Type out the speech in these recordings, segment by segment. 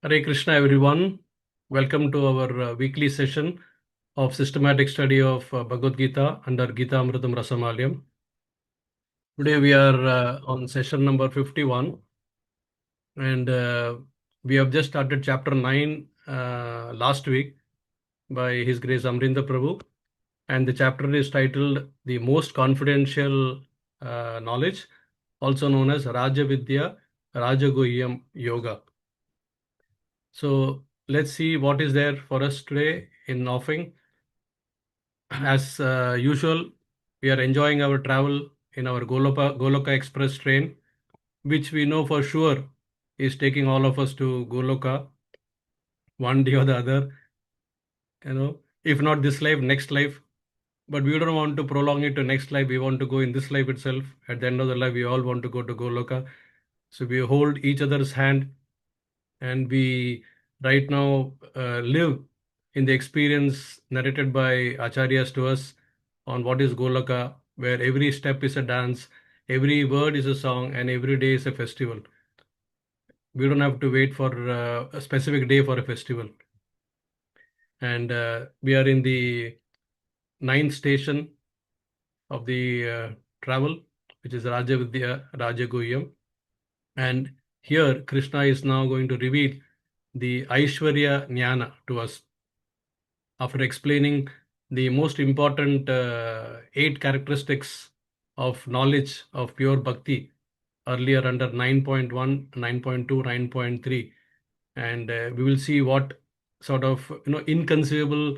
Hare Krishna, everyone. Welcome to our weekly session of systematic study of Bhagavad Gita under Gita Amritam Rasamalyam. Today we are on session number 51, and we have just started chapter 9 last week by His Grace Amrinda Prabhu, and the chapter is titled The Most Confidential Knowledge, also known as Raja Vidya Rajaguhyam Yoga. So let's see what is there for us today in offering. As usual, we are enjoying our travel in our Goloka Express train, which we know for sure is taking all of us to Goloka one day or the other. If not this life, next life. But we don't want to prolong it to next life. We want to go in this life itself. At the end of the life, we all want to go to Goloka. So we hold each other's hand, and we right now live in the experience narrated by acharyas to us on what is Goloka, where every step is a dance, every word is a song, and every day is a festival. We don't have to wait for a specific day for a festival. And we are in the ninth station of the travel, which is Raja Vidya Rajaguhyam. And here Krishna is now going to reveal the Aishwarya Jnana to us after explaining the most important 8 characteristics of knowledge of pure bhakti earlier under 9.1, 9.2, 9.3. And we will see what sort of inconceivable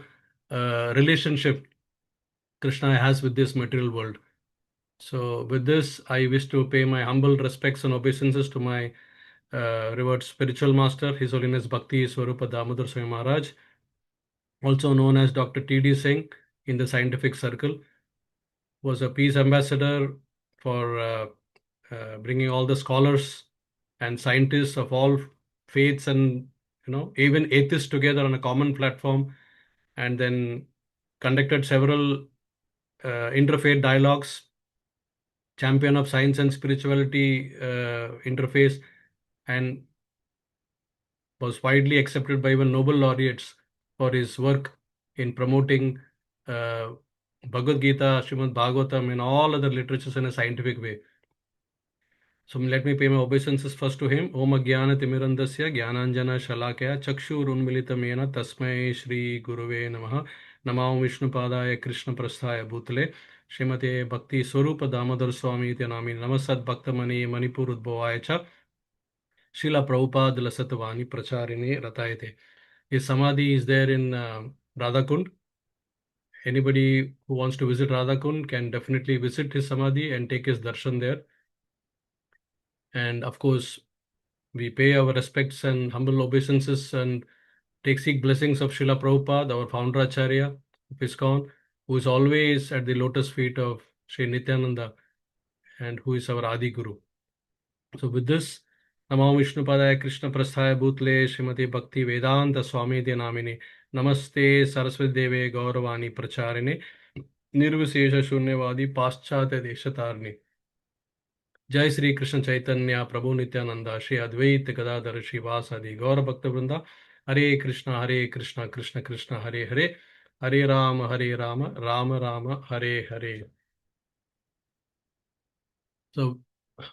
relationship Krishna has with this material world. So with this, I wish to pay my humble respects and obeisances to my revered spiritual master, His Holiness Bhakti Swarupa Damodar Swami Maharaj, also known as Dr. T.D. Singh in the scientific circle, was a peace ambassador for bringing all the scholars and scientists of all faiths and even atheists together on a common platform, and then conducted several interfaith dialogues, champion of science and spirituality interface, and was widely accepted by even Nobel laureates for his work in promoting Bhagavad Gita, Srimad Bhagavatam, and all other literatures in a scientific way. So let me pay my obeisances first to him. Om Agyana Timirandasya Gyananjana Shalakaya Chakshurunmilitam Yena Tasmai Shri Guruve Namaha Namam Vishnu Padaya Krishna Prasthaya Bhutale Srimate Bhakti Swarupa Damodar Swami Iti Nami Namasad Bhaktamani Manipur Udbhavaya Cha Srila Prabhupada Lasatavani Pracharini Ratayate. His Samadhi is there in Radhakund. Anybody who wants to visit Radhakund can definitely visit his Samadhi and take his darshan there. And of course, we pay our respects and humble obeisances and seek blessings of Srila Prabhupada, our founder Acharya of ISKCON, who is always at the lotus feet of Sri Nityananda and who is our Adi Guru. So with this, Namo Vishnu Padaya Krishna Prasthaya Bhutle Srimati Bhakti Vedanta Swami Namini Namaste Saraswati Deve Gauravani Pracharine Nirvisesha Shunyavadi Paschatya Deshatarni. Jai Sri Krishna Chaitanya Prabhu Nityananda Shri Advaita Gadadhar Srivasadi Gaura Bhakta Vrinda Hare Krishna Krishna Krishna Hare Hare Hare Rama Rama Rama Hare Hare. So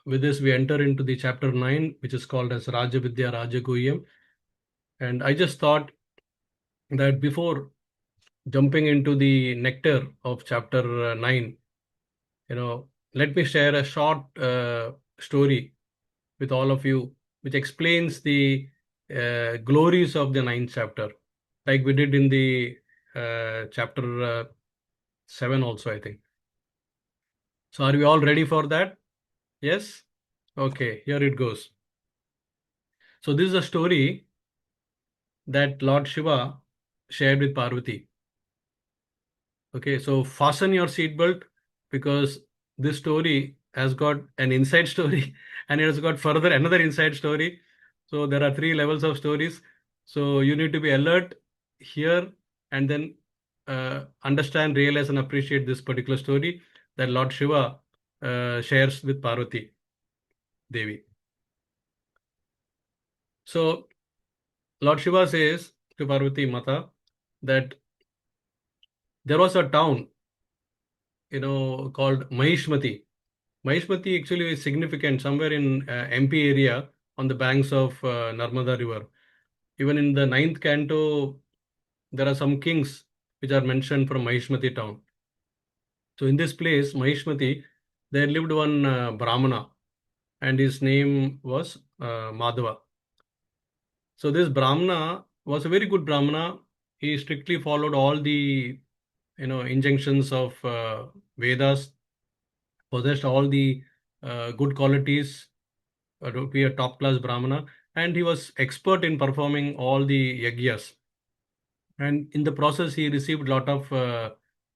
with this we enter into the chapter 9, which is called as Raja Vidya Rajaguhyam. And I just thought that before jumping into the nectar of chapter 9, let me share a short story with all of you, which explains the glories of the 9th chapter, like we did in the chapter 7 also, I think. So are we all ready for that? Yes? Okay, here it goes. So this is a story that Lord Shiva shared with Parvati. Okay, so fasten your seatbelt because this story has got an inside story and it has got further another inside story. So there are 3 levels of stories. So you need to be alert here and then understand, realize, and appreciate this particular story that Lord Shiva shares with Parvati Devi. So Lord Shiva says to Parvati Mata that there was a town, called Mahishmati. Mahishmati actually is significant somewhere in MP area on the banks of Narmada River. Even in the ninth canto, there are some kings which are mentioned from Mahishmati town. So in this place, Mahishmati, there lived one Brahmana, and his name was Madhava. So this Brahmana was a very good Brahmana. He strictly followed all the injunctions of Vedas, possessed all the good qualities to be a top class Brahmana, and he was expert in performing all the yagyas. And in the process, he received a lot of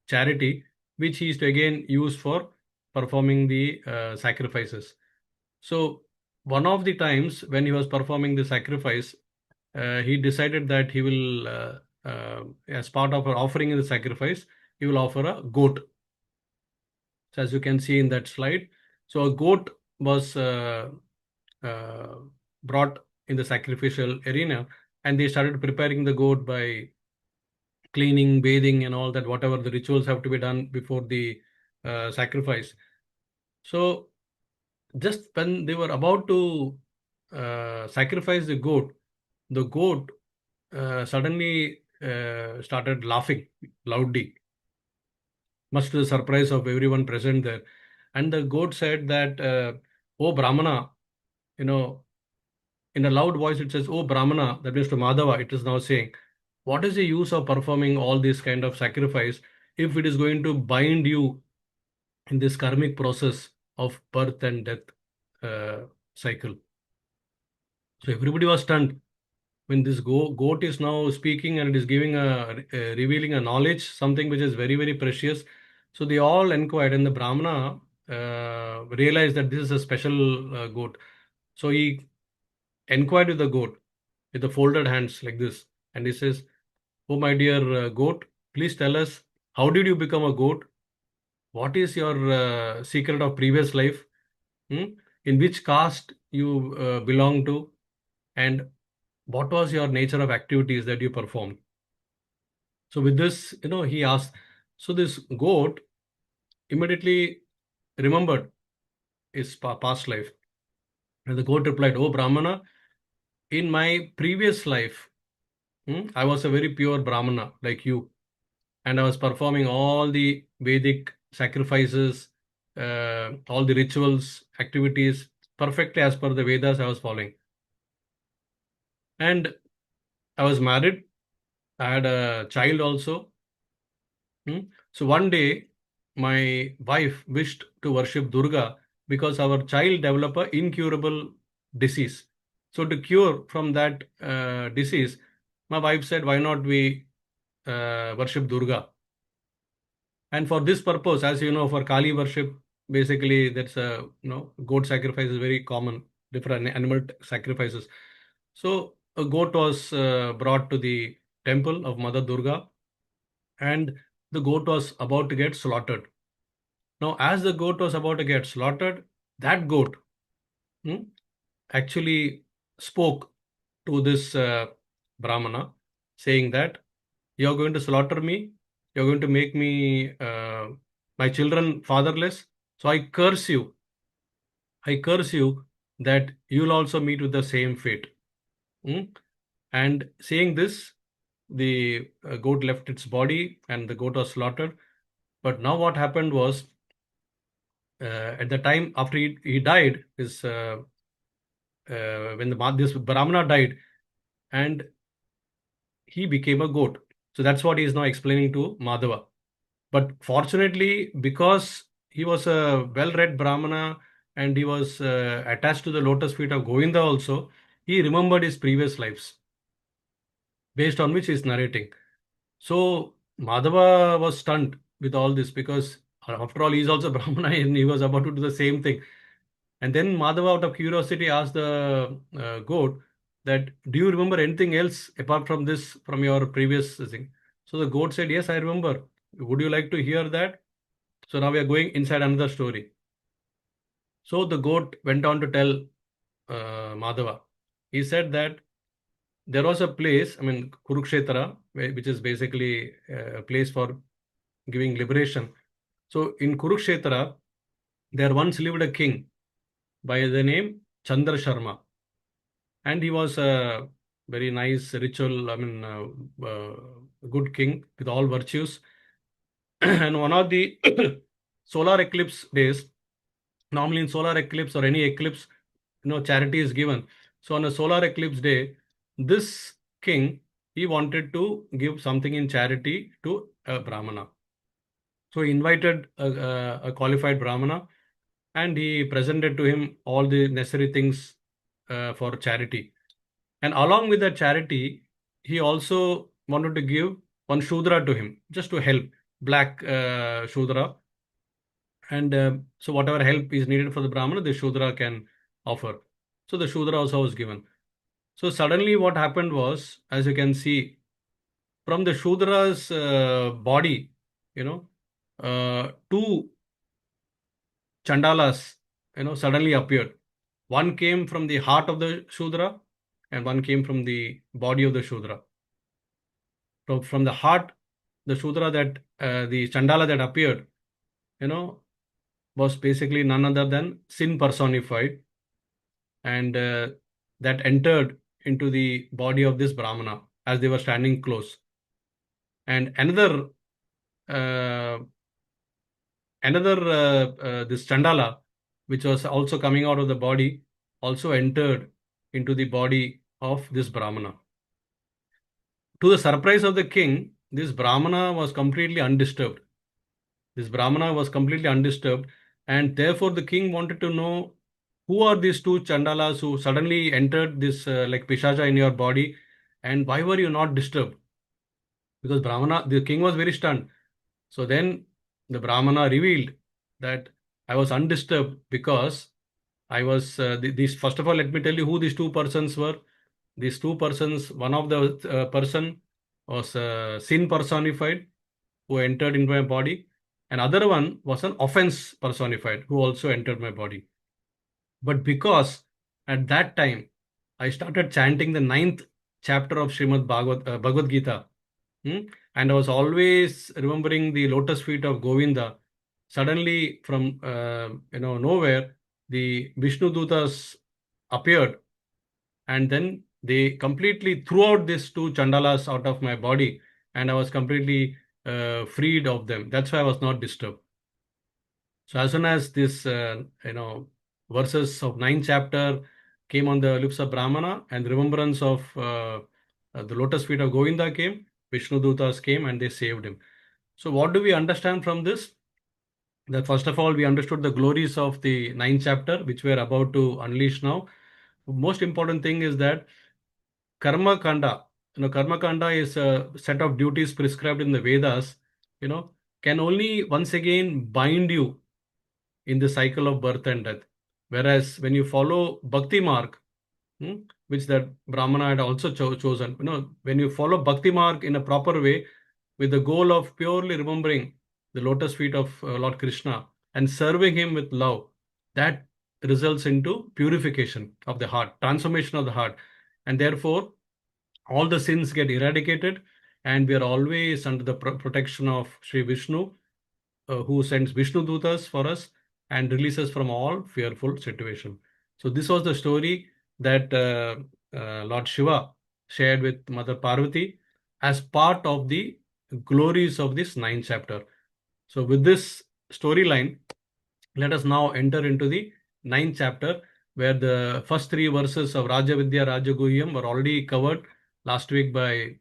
charity, which he used to again use for performing the sacrifices. So one of the times when he was performing the sacrifice, he decided that he will, as part of offering in the sacrifice, he will offer a goat. So as you can see in that slide, so a goat was uh, brought in the sacrificial arena, and they started preparing the goat by cleaning, bathing, and all that, whatever the rituals have to be done before the sacrifice. So just when they were about to sacrifice the goat suddenly started laughing loudly, much to the surprise of everyone present there. And the goat said that, "Oh Brahmana," you know, in a loud voice it says, "Oh Brahmana," that means to Madhava, it is now saying, "What is the use of performing all this kind of sacrifice if it is going to bind you in this karmic process of birth and death cycle?" So everybody was stunned when this goat is now speaking, and it is giving revealing a knowledge, something which is very, very precious. So they all inquired, and the Brahmana realized that this is a special goat. So he inquired with the goat with the folded hands like this, and he says, "Oh, my dear goat, please tell us, how did you become a goat? What is your secret of previous life? Hmm? In which caste you belong to? And what was your nature of activities that you performed?" So with this, he asked. So this goat immediately remembered his past life. And the goat replied, "Oh, Brahmana, in my previous life, I was a very pure Brahmana like you. And I was performing all the Vedic sacrifices, all the rituals, activities, perfectly as per the Vedas I was following. And I was married. I had a child also. So one day, my wife wished to worship Durga because our child developed an incurable disease. So to cure from that disease, my wife said, "Why not we worship Durga?" And for this purpose, as you know, for Kali worship, basically that's a goat sacrifice is very common. Different animal sacrifices. So a goat was brought to the temple of Mother Durga, and the goat was about to get slaughtered. Now, as the goat was about to get slaughtered, that goat hmm, actually spoke to this Brahmana, saying that, "You're going to slaughter me, you're going to make me, my children, fatherless. So I curse you that you'll also meet with the same fate." Hmm? And saying this, the goat left its body and the goat was slaughtered. But now what happened was, at the time after he died, when this Brahmana died, and he became a goat. So that's what he is now explaining to Madhava. But fortunately, because he was a well-read Brahmana and he was attached to the lotus feet of Govinda also, he remembered his previous lives, based on which he is narrating. So Madhava was stunned with all this because, after all, he is also Brahmana and he was about to do the same thing. And then Madhava, out of curiosity, asked the goat that, "Do you remember anything else apart from this from your previous thing?" So the goat said, "Yes, I remember. Would you like to hear that?" So now we are going inside another story. So the goat went on to tell Madhava. He said that there was a place, I mean, Kurukshetra, which is basically a place for giving liberation. So in Kurukshetra, there once lived a king by the name Chandra Sharma, and he was a very nice, ritual, I mean, good king with all virtues. And one of the solar eclipse days, normally in solar eclipse or any eclipse, charity is given. So on a solar eclipse day, this king, he wanted to give something in charity to a Brahmana. So he invited a qualified Brahmana, and he presented to him all the necessary things for charity. And along with that charity, he also wanted to give one Shudra to him, just to help, black Shudra. And so whatever help is needed for the Brahmana, the Shudra can offer. So the Shudra also was given. So suddenly what happened was, as you can see, from the Shudra's body, two Chandalas, suddenly appeared. One came from the heart of the Shudra, and one came from the body of the Shudra. From the heart, the Shudra that, the Chandala that appeared, was basically none other than sin personified, and that entered into the body of this Brahmana as they were standing close. And uh, this Chandala, which was also coming out of the body, also entered into the body of this Brahmana. To the surprise of the king, this Brahmana was completely undisturbed. This Brahmana was completely undisturbed, and therefore the king wanted to know who are these two Chandalas who suddenly entered this like Pishacha in your body, and why were you not disturbed? Because the king was very stunned. So then the Brahmana revealed that I was undisturbed because I was, these, first of all, let me tell you who these two persons were. These two persons, one of the person was sin personified, who entered into my body. And other one was an offense personified, who also entered my body. But because at that time I started chanting the ninth chapter of Bhagavad Gita, and I was always remembering the lotus feet of Govinda, suddenly from nowhere, the Vishnu Dutas appeared, and then they completely threw out these two Chandalas out of my body, and I was completely freed of them. That's why I was not disturbed. So as soon as this, verses of ninth chapter came on the lips of Brahmana, and remembrance of the lotus feet of Govinda came, Vishnu Dutas came and they saved him. So what do we understand from this? That first of all, we understood the glories of the ninth chapter, which we are about to unleash now. Most important thing is that Karma Kanda, Karma Kanda is a set of duties prescribed in the Vedas, can only once again bind you in the cycle of birth and death. Whereas when you follow Bhakti Marg, which that Brahmana had also chosen, when you follow Bhakti Marg in a proper way, with the goal of purely remembering the lotus feet of Lord Krishna and serving him with love, that results into purification of the heart, transformation of the heart. And therefore, all the sins get eradicated, and we are always under the protection of Sri Vishnu, who sends Vishnu Dutas for us and releases from all fearful situation. So this was the story that Lord Shiva shared with Mother Parvati as part of the glories of this ninth chapter. So with this storyline, let us now enter into the ninth chapter, where the first three verses of Raja Vidya, Raja Guhyam were already covered last week by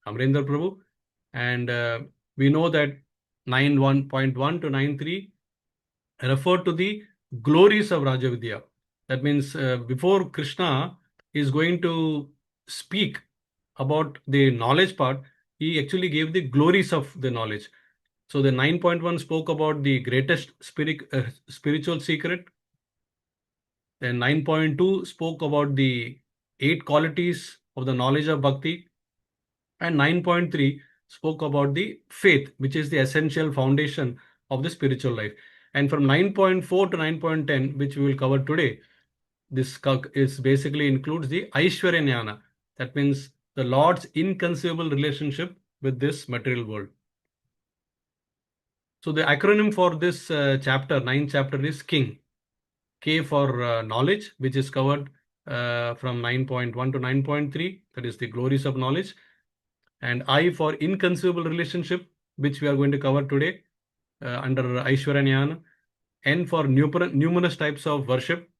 Amrendra Prabhu. And we know that 9.1 to 9.3 refer to the glories of Raja Vidya. That means before Krishna is going to speak about the knowledge part, he actually gave the glories of the knowledge. So the 9.1 spoke about the greatest spiritual secret. Then 9.2 spoke about the 8 qualities of the knowledge of bhakti. And 9.3 spoke about the faith, which is the essential foundation of the spiritual life. And from 9.4 to 9.10, which we will cover today, this is basically includes the Aishwarya Jnana. That means the Lord's inconceivable relationship with this material world. So the acronym for this chapter, ninth chapter, is King. K for knowledge, which is covered from 9.1 to 9.3, that is the glories of knowledge. And I for inconceivable relationship, which we are going to cover today under Aishwarya. N for numerous types of worship,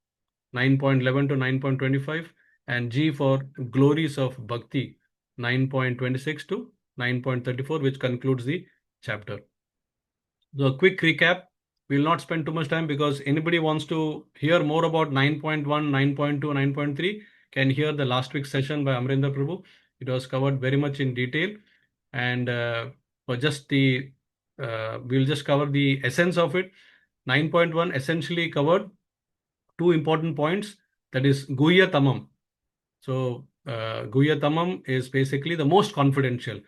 9.11 to 9.25. And G for glories of bhakti, 9.26 to 9.34, which concludes the chapter. So a quick recap. We will not spend too much time because anybody wants to hear more about 9.1, 9.2, 9.3 can hear the last week's session by Amrinder Prabhu. It was covered very much in detail. And for just the, we'll just cover the essence of it. 9.1 essentially covered two important points. That is Guhya Tamam. So Guhya Tamam is basically the most confidential.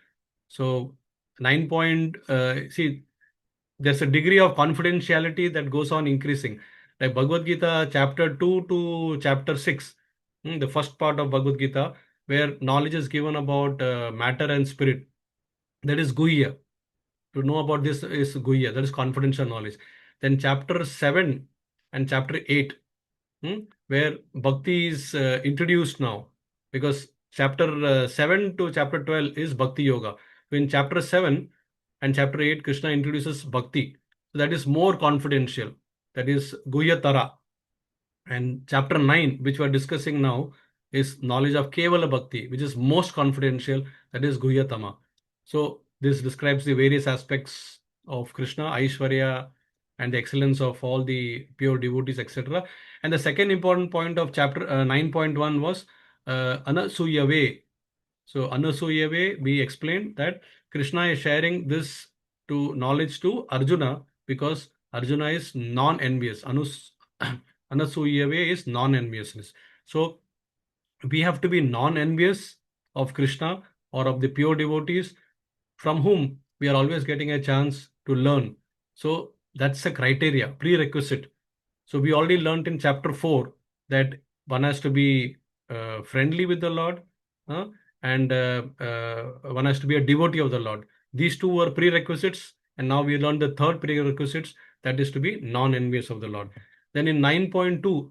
So 9 point, see, there's a degree of confidentiality that goes on increasing. Like Bhagavad Gita chapter 2 to chapter 6, the first part of Bhagavad Gita, where knowledge is given about matter and spirit. That is Guhya. To know about this is Guhya, that is confidential knowledge. Then chapter 7 and chapter 8, where Bhakti is introduced now, because chapter 7 to chapter 12 is Bhakti Yoga. So in chapter 7 and chapter 8, Krishna introduces Bhakti. So that is more confidential. That is Guhya Tara. And chapter 9, which we are discussing now, is knowledge of Kevala Bhakti, which is most confidential. That is Guhya Tama. So this describes the various aspects of Krishna, Aishwarya, and the excellence of all the pure devotees, etc. And the second important point of chapter 9.1 was Anasuyave. So Anasuyave, we explained that Krishna is sharing this to knowledge to Arjuna because Arjuna is non-envious. Anasuyave is non-enviousness. So we have to be non-envious of Krishna or of the pure devotees from whom we are always getting a chance to learn. So that's a criteria, prerequisite. So we already learned in chapter 4 that one has to be friendly with the Lord and one has to be a devotee of the Lord. These two were prerequisites, and now we learned the third prerequisites, that is to be non-envious of the Lord. Then in 9.2,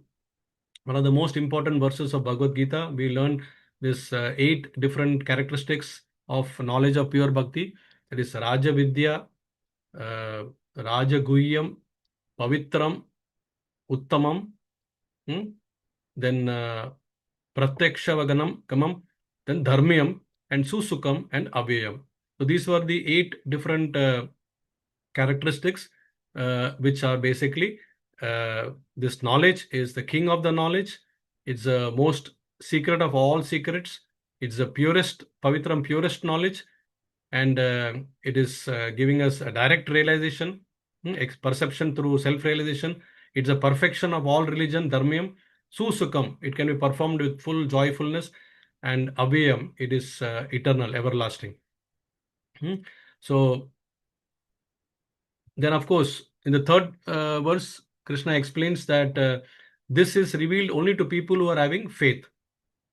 one of the most important verses of Bhagavad Gita, we learn this 8 different characteristics of knowledge of pure bhakti. That is Raja Vidya, Raja Guhyam, Pavitram, Uttamam, then Pratyaksha Kamam, then Dharmyam, and Susukam, and Avyayam. So these were the 8 different characteristics which are basically this knowledge is the king of the knowledge. It's the most secret of all secrets. It's the purest, Pavitram, purest knowledge. And it is giving us a direct realization, perception through self-realization. It's a perfection of all religion, dharmyam. Susukam, it can be performed with full joyfulness. And avyayam, it is eternal, everlasting. So then, of course, in the third verse, Krishna explains that this is revealed only to people who are having faith.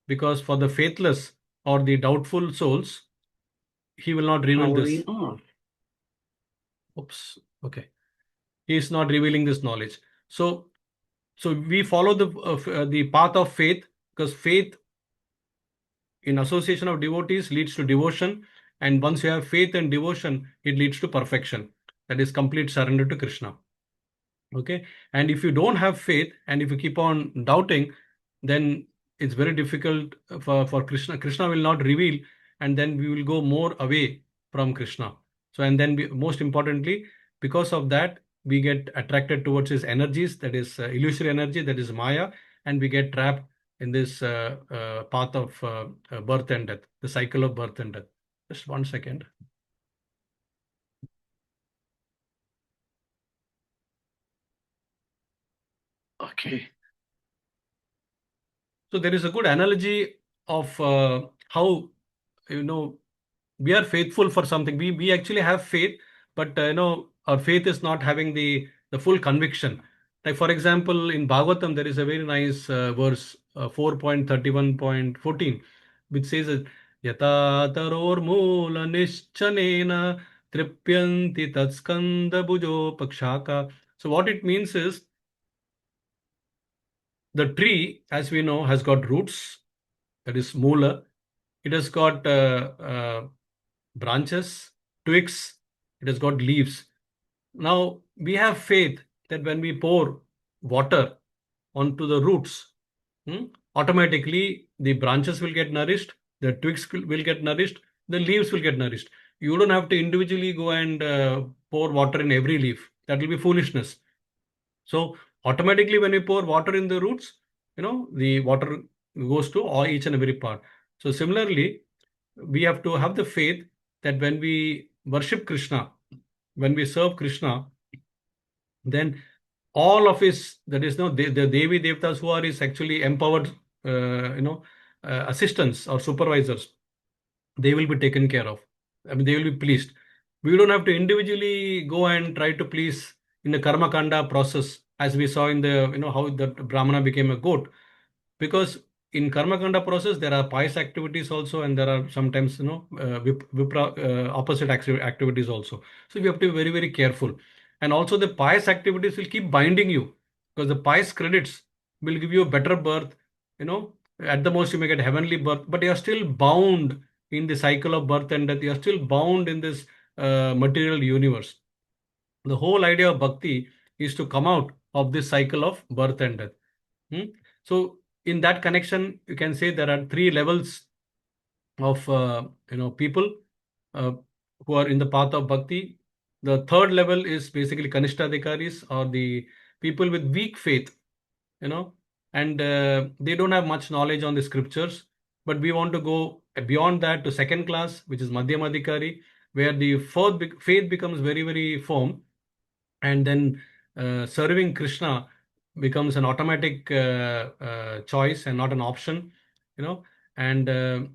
Because for the faithless or the doubtful souls, he will not reveal this. Oops. Okay. He is not revealing this knowledge. So we follow the path of faith, because faith in association of devotees leads to devotion. And once you have faith and devotion, it leads to perfection. That is complete surrender to Krishna. Okay. And if you don't have faith and if you keep on doubting, then it's very difficult for Krishna. Krishna will not reveal, and then we will go more away from Krishna. So, and then most importantly, because of that, we get attracted towards his energies, that is illusory energy, that is Maya, and we get trapped in this path of birth and death, the cycle of birth and death. Just 1 second. Okay. So there is a good analogy of how, we are faithful for something. We actually have faith, but our faith is not having the full conviction. Like for example, in Bhagavatam, there is a very nice verse, 4.31.14, which says that Yata tarormula nischanena tripyanti tatskanda bhujo pakshaka. So what it means is the tree, as we know, has got roots, that is moola. It has got branches, twigs, it has got leaves. Now, we have faith that when we pour water onto the roots, hmm, automatically the branches will get nourished, the twigs will get nourished, the leaves will get nourished. You don't have to individually go and pour water in every leaf. That will be foolishness. So automatically when we pour water in the roots, the water goes to all each and every part. So similarly, we have to have the faith that when we worship Krishna, when we serve Krishna, then all of his, that is no the Devi Devtas who are his actually empowered assistants or supervisors, they will be taken care of. I mean, they will be pleased. We don't have to individually go and try to please in the karma kanda process, as we saw in the, how the Brahmana became a goat. Because in karma kanda process, there are pious activities also, and there are sometimes, opposite activities also. So we have to be very, very careful. And also the pious activities will keep binding you, because the pious credits will give you a better birth. At the most you may get heavenly birth, but you are still bound in the cycle of birth and death. You are still bound in this material universe. The whole idea of bhakti is to come out of this cycle of birth and death. Hmm? So in that connection, you can say there are three levels of people uh, who are in the path of bhakti. The third level is basically Kanishtadhikaris, or the people with weak faith, you know, and they don't have much knowledge on the scriptures. But we want to go beyond that to second class, which is Madhyamadhikari, where the faith becomes very, very firm, and then serving Krishna becomes an automatic choice and not an option, you know, and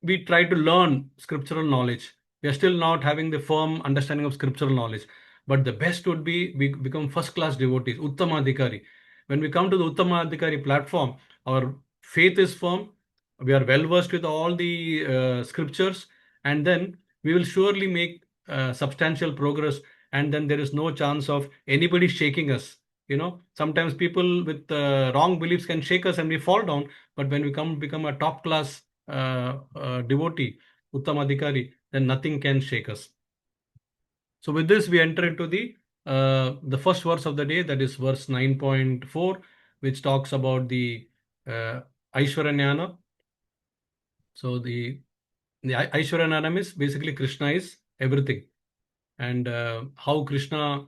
we try to learn scriptural knowledge. We are still not having the firm understanding of scriptural knowledge. But the best would be we become first class devotees, Uttamadhikari. When we come to the Uttamadhikari platform, our faith is firm, we are well versed with all the scriptures, and then we will surely make substantial progress. And then there is no chance of anybody shaking us. Sometimes people with wrong beliefs can shake us and we fall down. But when we become a top class devotee, Uttamadhikari, then nothing can shake us. So with this, we enter into the first verse of the day, that is verse 9.4, which talks about the Aishwaranyana. So the Aishwaryanana is basically Krishna is everything, and how Krishna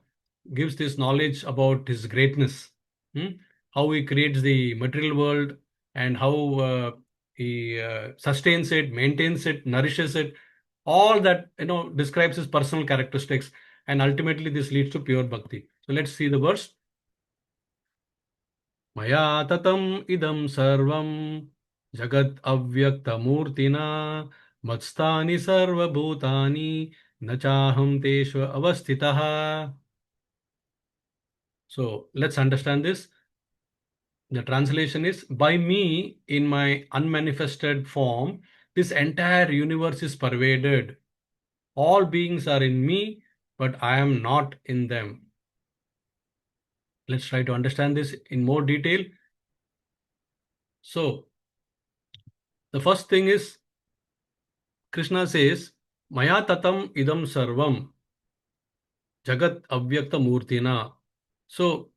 gives this knowledge about his greatness, hmm? How he creates the material world, and how he sustains it, maintains it, nourishes it. All that describes his personal characteristics, and ultimately this leads to pure bhakti. So let's see the verse. Maya tatam idam sarvam jagat avyaktamurtina matstani sarva bhutani nachaham teshva avastitaha. So let's understand this. The translation is, by me in my unmanifested form, this entire universe is pervaded. All beings are in me, but I am not in them. Let's try to understand this in more detail. So the first thing is, Krishna says, Maya tatam idam sarvam jagat avyakta murtina. So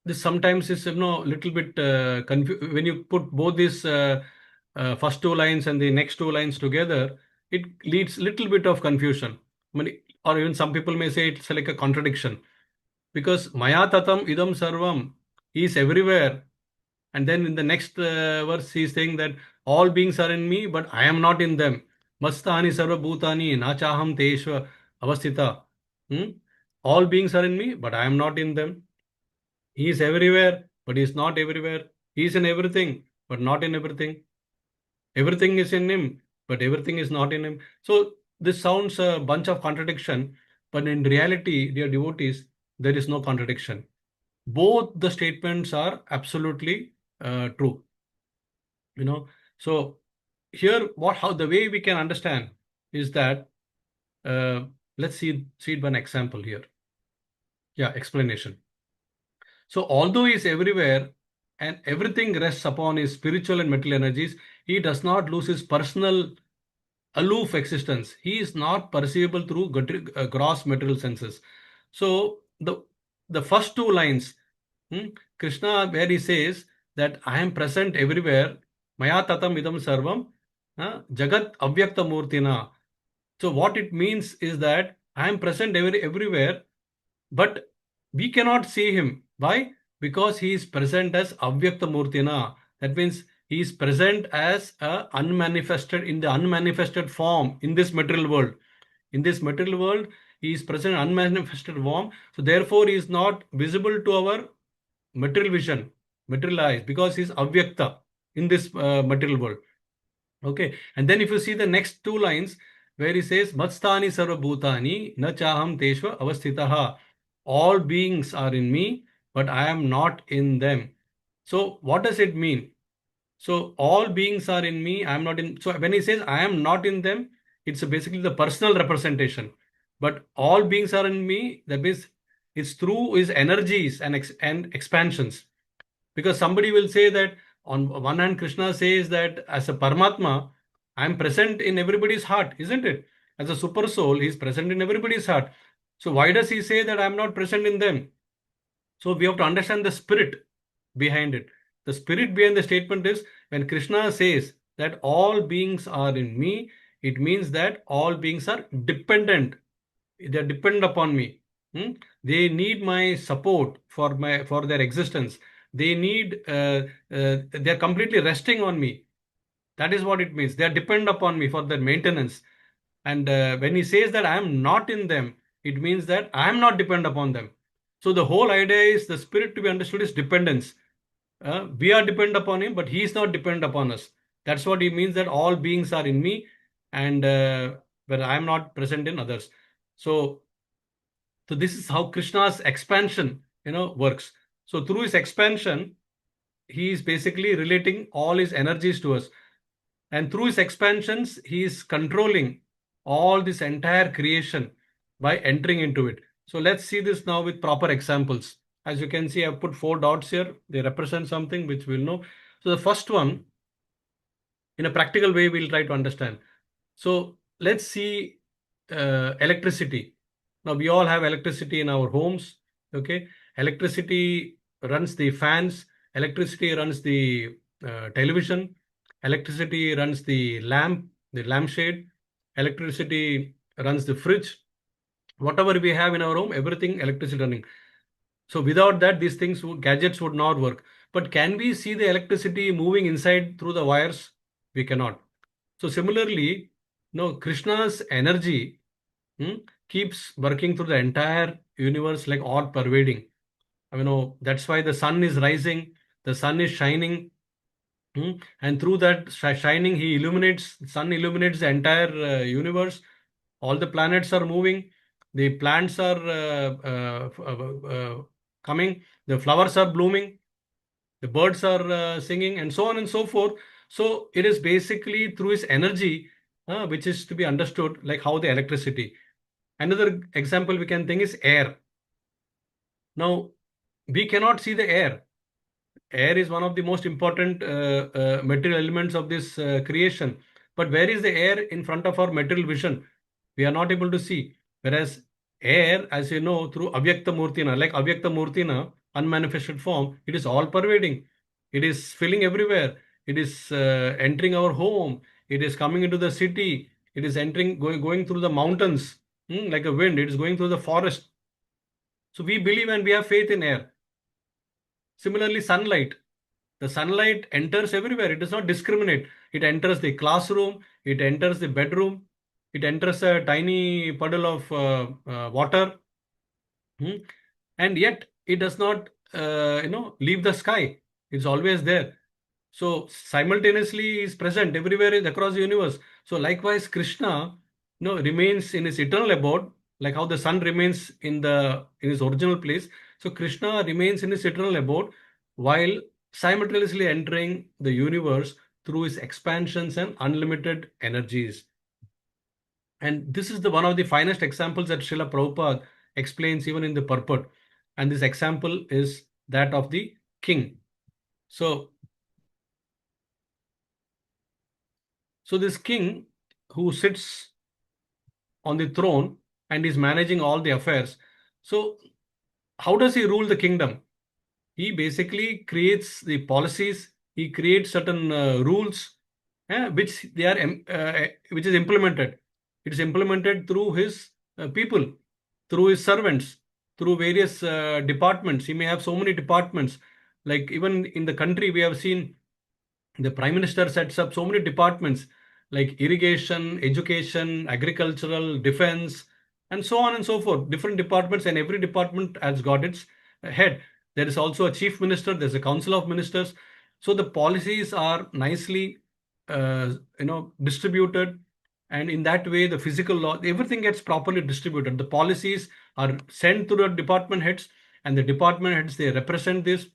this sometimes is little bit when you put both these first two lines and the next two lines together, it leads little bit of confusion. I mean, or even some people may say it's like a contradiction, because Maya tatam idam sarvam, he is everywhere. And then in the next verse, he is saying that all beings are in me, but I am not in them. Mastani sarva bhutani nachaham teshva avastita. Hmm? All beings are in me, but I am not in them. He is everywhere, but he is not everywhere. He is in everything, but not in everything. Everything is in him, but everything is not in him. So this sounds a bunch of contradiction, but in reality, dear devotees, there is no contradiction. Both the statements are absolutely true. So here, how the way we can understand is that, let's see it by an example here. Yeah, explanation. So although he is everywhere and everything rests upon his spiritual and material energies, he does not lose his personal aloof existence. He is not perceivable through gross material senses. So the first two lines, Krishna, where he says that I am present everywhere, Maya tatam idam sarvam, Jagat avyakta murtina. So what it means is that I am present everywhere, but we cannot see him. Why? Because he is present as avyakta murtina. That means he is present as a unmanifested, in the unmanifested form in this material world. In this material world, he is present in unmanifested form. So therefore, he is not visible to our material vision, material eyes, because he is avyakta in this material world. Okay, and then if you see the next two lines where he says, Matstani sarva bhutani na chaham teshva avasthitaha. All beings are in me, but I am not in them. So what does it mean? So all beings are in me, I am not in. So when he says I am not in them, it's basically the personal representation. But all beings are in me, that means it's through his energies and expansions. Because somebody will say that on one hand, Krishna says that as a Paramatma, I am present in everybody's heart, isn't it? As a super soul, he is present in everybody's heart. So why does he say that I am not present in them? So we have to understand the spirit behind it. The spirit behind the statement is when Krishna says that all beings are in me, it means that all beings are dependent. They are dependent upon me. They need my support for their existence. They need they are completely resting on me. That is what it means. They are dependent upon me for their maintenance. And when he says that I am not in them, it means that I am not dependent upon them. So the whole idea is the spirit to be understood is dependence. We are dependent upon him, but he is not dependent upon us. That's what he means, that all beings are in me, and but I am not present in others. So this is how Krishna's expansion, works. So through his expansion, he is basically relating all his energies to us. And through his expansions, he is controlling all this entire creation by entering into it. So let's see this now with proper examples. As you can see, I've put 4 dots here. They represent something which we'll know. So the first one, in a practical way, we'll try to understand. So let's see electricity. Now we all have electricity in our homes. Okay, electricity runs the fans. Electricity runs the television. Electricity runs the lampshade. Electricity runs the fridge. Whatever we have in our home, everything electricity running. So without that, these gadgets would not work. But can we see the electricity moving inside through the wires? We cannot. So similarly, Krishna's energy keeps working through the entire universe like all pervading. That's why the sun is rising, the sun is shining, and through that shining, sun illuminates the entire universe. All the planets are moving, the plants are coming, the flowers are blooming, the birds are singing, and so on and so forth. So it is basically through his energy, which is to be understood like how the electricity. Another example we can think is air. Now, we cannot see the air. Air is one of the most important material elements of this creation. But where is the air in front of our material vision? We are not able to see. Whereas air, as you know, through avyakta murtina, like avyakta murtina, unmanifested form, it is all pervading. It is filling everywhere. It is entering our home. It is coming into the city. It is entering, going through the mountains, like a wind. It is going through the forest. So we believe and we have faith in air. Similarly, sunlight. The sunlight enters everywhere. It does not discriminate. It enters the classroom. It enters the bedroom. It enters a tiny puddle of water. And yet it does not, leave the sky. It's always there. So simultaneously is present everywhere across the universe. So likewise, Krishna, remains in his eternal abode, like how the sun remains in his original place. So Krishna remains in his eternal abode while simultaneously entering the universe through his expansions and unlimited energies. And this is the one of the finest examples that Srila Prabhupada explains even in the purport. And this example is that of the king. So this king who sits on the throne and is managing all the affairs. So how does he rule the kingdom? He basically creates the policies. He creates certain rules, which which is implemented. It is implemented through his people, through his servants, through various departments. He may have so many departments. Like even in the country, we have seen the prime minister sets up so many departments like irrigation, education, agricultural, defense, and so on and so forth. Different departments, and every department has got its head. There is also a chief minister. There's a council of ministers. So the policies are nicely, distributed, and in that way, the physical law, everything gets properly distributed. The policies are sent to the department heads, and the department heads, they represent this,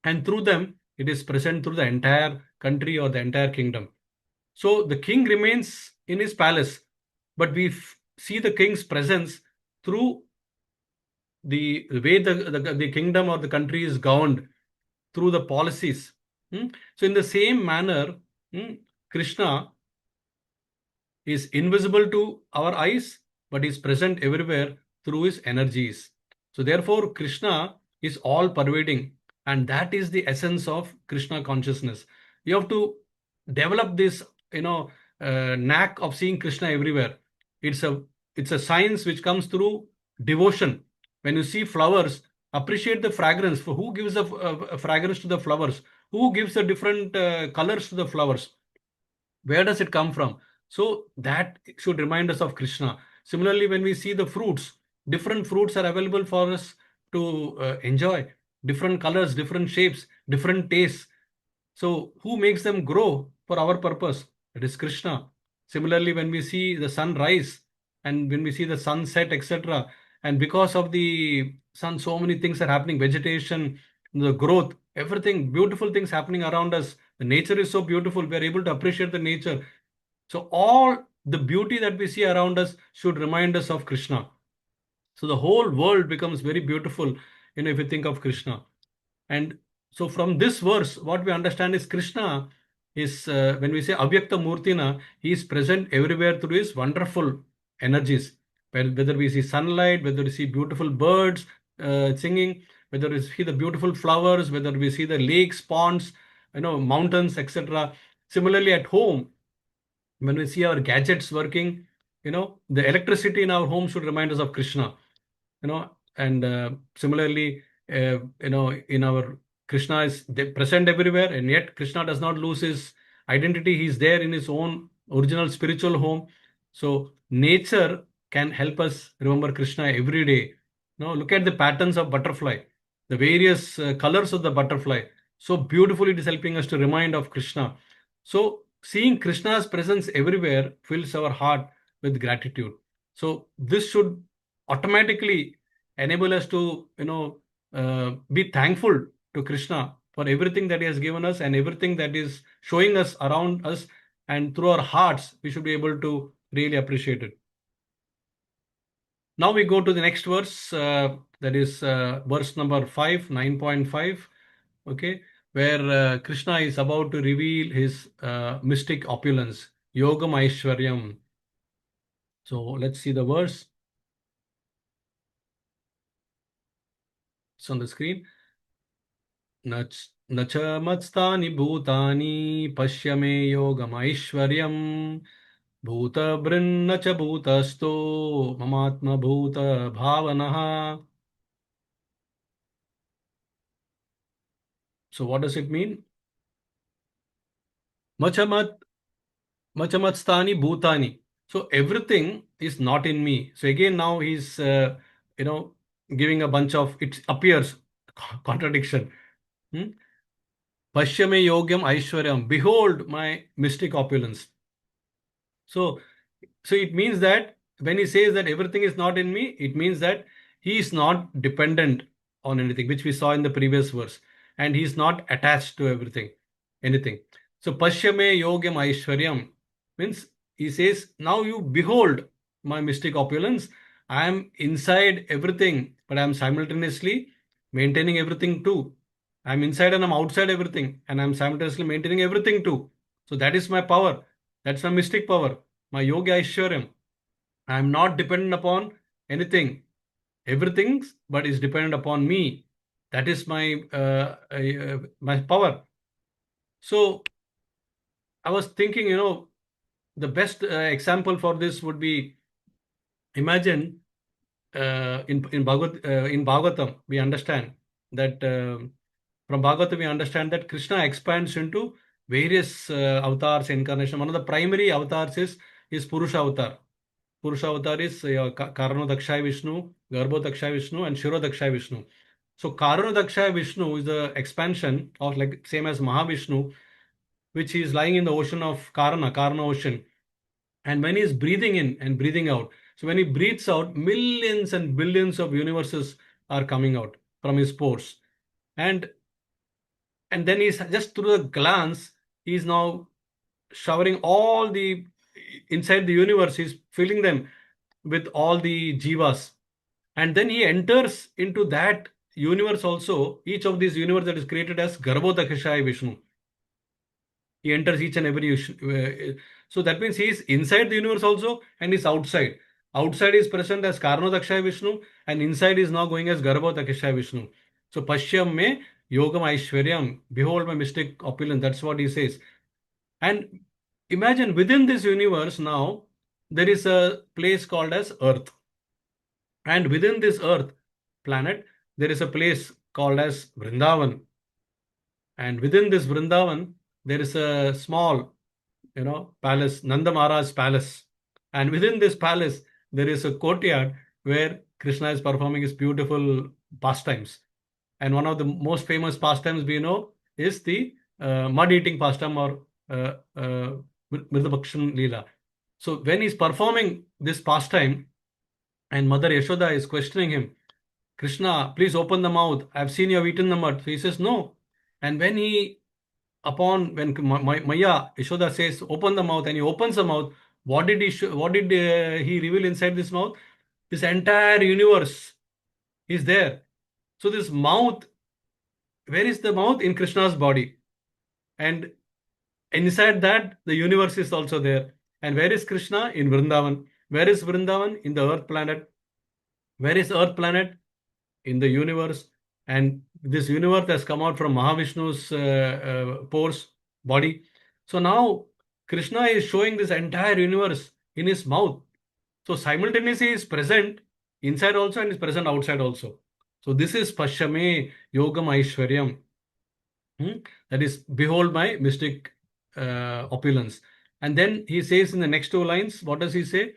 and through them it is present through the entire country or the entire kingdom. So the king remains in his palace, but we see the king's presence through the way the kingdom or the country is governed, through the policies. So in the same manner, Krishna is invisible to our eyes, but is present everywhere through his energies. So therefore, Krishna is all pervading, and that is the essence of Krishna consciousness. You have to develop this, knack of seeing Krishna everywhere. It's a science which comes through devotion. When you see flowers, appreciate the fragrance. For who gives a fragrance to the flowers? Who gives the different colors to the flowers? Where does it come from? So that should remind us of Krishna. Similarly, when we see the fruits, different fruits are available for us to enjoy. Different colors, different shapes, different tastes. So who makes them grow for our purpose? It is Krishna. Similarly, when we see the sun rise and when we see the sunset, etc., and because of the sun, so many things are happening, vegetation, the growth, everything, beautiful things happening around us. The nature is so beautiful. We are able to appreciate the nature. So all the beauty that we see around us should remind us of Krishna. So the whole world becomes very beautiful, if you think of Krishna. And so from this verse, what we understand is Krishna is, when we say Avyakta Murtina, he is present everywhere through his wonderful energies. Whether we see sunlight, whether we see beautiful birds singing, whether we see the beautiful flowers, whether we see the lakes, ponds, mountains, etc. Similarly, at home, when we see our gadgets working, the electricity in our home should remind us of Krishna. And similarly, in our Krishna is present everywhere, and yet Krishna does not lose his identity. He's there in his own original spiritual home. So nature can help us remember Krishna every day. Look at the patterns of butterfly, the various colors of the butterfly. So beautifully it is helping us to remind of Krishna. So seeing Krishna's presence everywhere fills our heart with gratitude. So this should automatically enable us to be thankful to Krishna for everything that he has given us and everything that is showing us around us, and through our hearts we should be able to really appreciate it. Now we go to the next verse, that is verse number 5, 9.5, okay, where Krishna is about to reveal his mystic opulence, Yogam Aishwaryam. So let's see the verse. It's on the screen. न च मत्स्तानि भूतानि पश्य मे योगमैश्वर्यम् भूतभृन्न च भूतस्थो ममात्मभूत भावनः. So what does it mean? Machamat Machamastani bhutani. So everything is not in me. So again, now he's giving a bunch of, it appears contradiction. Pashyame yogyam aishwaryam. Behold my mystic opulence. So it means that when he says that everything is not in me, it means that he is not dependent on anything, which we saw in the previous verse, and he is not attached to anything. So Pashyame Yogam Aishwaryam means he says, now you behold my mystic opulence. I am inside everything, but I am simultaneously maintaining everything too. I am inside and I'm outside everything, and I'm simultaneously maintaining everything too. So that is my power. That's my mystic power, my Yoga Aishwaryam. I am not dependent upon anything, everything, but is dependent upon me. That is my power. So I was thinking, the best example for this would be, imagine in Bhagavatam we understand that from Bhagavatam we understand that Krishna expands into various avatars, incarnation. One of the primary avatars is Purusha avatar. Purusha avatar is Karano Dakshaya Vishnu, Garbho Dakshaya Vishnu, and Shiro Dakshaya Vishnu. So Karano Dakshaya Vishnu is the expansion of, like, same as Mahavishnu, which is lying in the ocean of Karana ocean. And when he is breathing in and breathing out, so when he breathes out, millions and billions of universes are coming out from his pores. And then he's just through a glance, he's now showering all the inside the universe, he's filling them with all the jivas. And then he enters into that universe also, each of these universe that is created as Garbhodakashaya Vishnu. He enters each and every so that means he is inside the universe also, and is outside. Outside is present as Karnodakshaya Vishnu, and inside is now going as Garbhodakashaya Vishnu. So Pashyam me yogam aishwaryam, behold my mystic opulence. That's what he says. And imagine within this universe now there is a place called as Earth, and within this Earth planet there is a place called as Vrindavan, and within this Vrindavan there is a small, palace, Nanda Maharaj's palace. And within this palace, there is a courtyard where Krishna is performing his beautiful pastimes. And one of the most famous pastimes we know is the mud eating pastime, or Mridabhakshan Leela. So when he's performing this pastime and Mother Yashoda is questioning him, Krishna, please open the mouth. I've seen you have eaten the mud. So he says, no. And when Maya Yashoda says, open the mouth, and he opens the mouth, what did he reveal inside this mouth? This entire universe is there. So this mouth, where is the mouth? In Krishna's body. And inside that, the universe is also there. And where is Krishna? In Vrindavan. Where is Vrindavan? In the earth planet. Where is earth planet? In the universe. And this universe has come out from Mahavishnu's pores, body. So now Krishna is showing this entire universe in his mouth. So simultaneously he is present inside also and is present outside also. So this is Pashyame Yogam Aishwaryam. That is, behold my mystic opulence. And then he says in the next two lines, what does he say?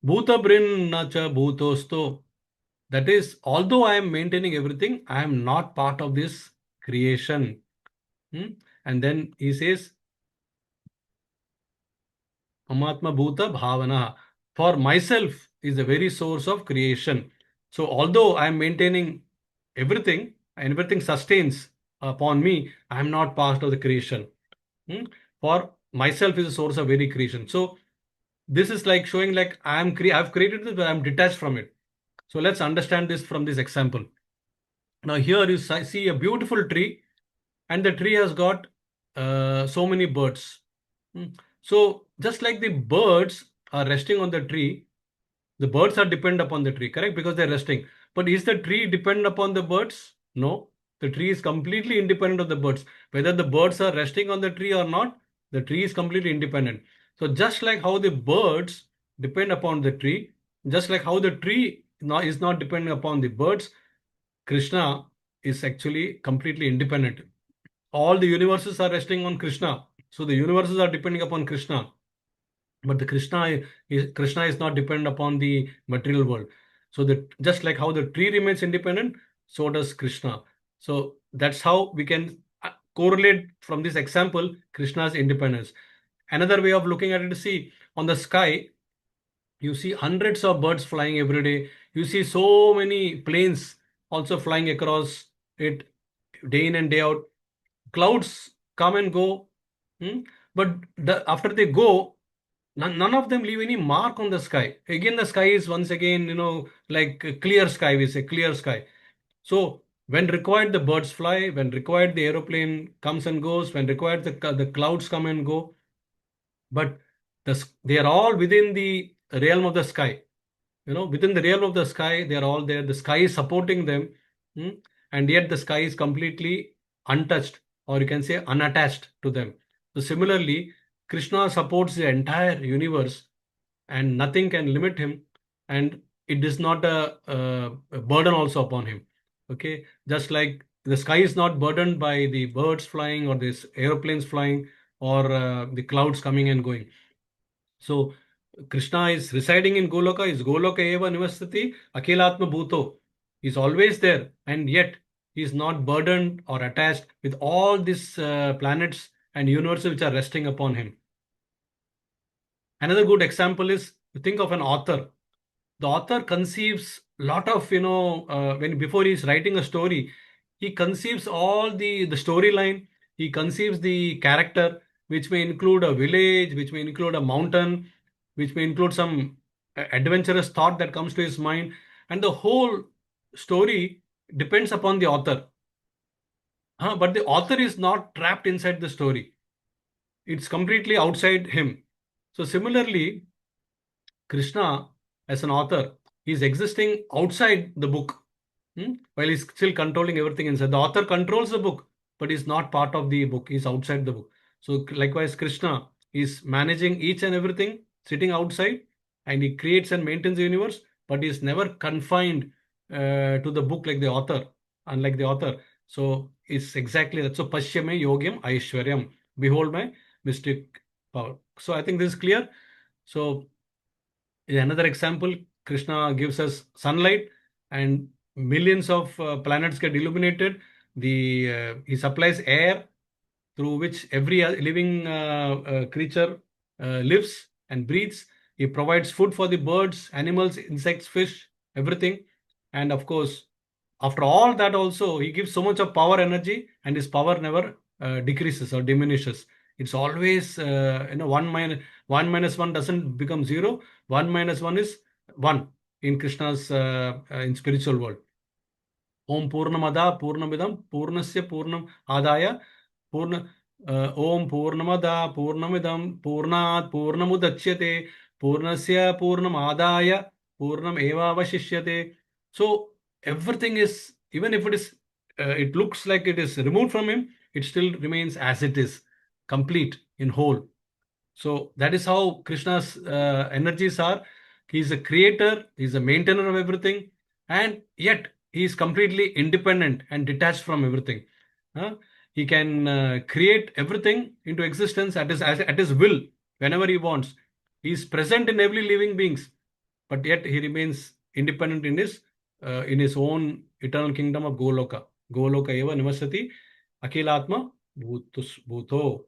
Bhuta brin nacha bhutosto. That is, although I am maintaining everything, I am not part of this creation. And then he says, Amatma Bhuta Bhavana. For myself is the very source of creation. So although I am maintaining everything and everything sustains upon me, I am not part of the creation. For myself is the source of very creation. So this is like showing like I've created this, but I'm detached from it. So let's understand this from this example. Now here you see a beautiful tree, and the tree has got so many birds. So just like the birds are resting on the tree, the birds are dependent upon the tree, correct? Because they're resting. But is the tree dependent upon the birds? No. The tree is completely independent of the birds. Whether the birds are resting on the tree or not, the tree is completely independent. So just like how the birds depend upon the tree, just like how the tree is not dependent upon the birds, Krishna is actually completely independent. All the universes are resting on Krishna. So the universes are depending upon Krishna. But the Krishna is not dependent upon the material world. So that just like how the tree remains independent, so does Krishna. So that's how we can correlate from this example Krishna's independence. Another way of looking at it is, see, on the sky, you see hundreds of birds flying every day. You see so many planes also flying across it day in and day out. Clouds come and go. But after they go, none of them leave any mark on the sky. Again, the sky is once again, like a clear sky, we say clear sky. So when required, the birds fly. When required, the aeroplane comes and goes. When required, the clouds come and go. But they are all within the realm of the sky. Within the realm of the sky, they are all there. The sky is supporting them, hmm, and yet the sky is completely untouched, or you can say unattached to them. So similarly, Krishna supports the entire universe, and nothing can limit him, and it is not a burden also upon him. Okay, just like the sky is not burdened by the birds flying or these aeroplanes flying or the clouds coming and going. So Krishna is residing in Goloka, is Goloka eva nivasati akilatma bhuto. He's always there, and yet he is not burdened or attached with all these planets and universes which are resting upon him. Another good example is, think of an author. The author conceives lot of, when before he's writing a story, he conceives all the storyline. He conceives the character, which may include a village, which may include a mountain, which may include some adventurous thought that comes to his mind, and the whole story depends upon the author. But the author is not trapped inside the story. It's completely outside him. So similarly, Krishna, as an author, is existing outside the book, while he's still controlling everything inside. The author controls the book, but he's not part of the book. He's outside the book. So likewise, Krishna is managing each and everything, sitting outside, and he creates and maintains the universe, but he's never confined to the book like the author, unlike the author. So it's exactly that. So Pashyame Yogyam Aishwaryam. Behold my mystic power. So I think this is clear. So in another example, Krishna gives us sunlight, and millions of planets get illuminated. He supplies air through which every living creature lives and breathes. He provides food for the birds, animals, insects, fish, everything. And of course, after all that, also, he gives so much of power energy, and his power never decreases or diminishes. It's always, one minus one doesn't become zero. One minus one is one in Krishna's in spiritual world. Om Purnamada Purnamidam Purnasya Purnam Adaya Purna Om Purnamada Purnamidam Purnat Purnamudachyate Purnasya Purnam Adaya Purnam Eva Vashishyate. So everything is, even if it looks like it is removed from him, it still remains as it is, complete in whole. So that is how Krishna's energies are. He's a creator, he's a maintainer of everything, and yet he is completely independent and detached from everything. He can create everything into existence at his will whenever he wants. He is present in every living beings, but yet he remains independent in his own eternal kingdom of Goloka. Goloka eva nivasati akilatma bhuto.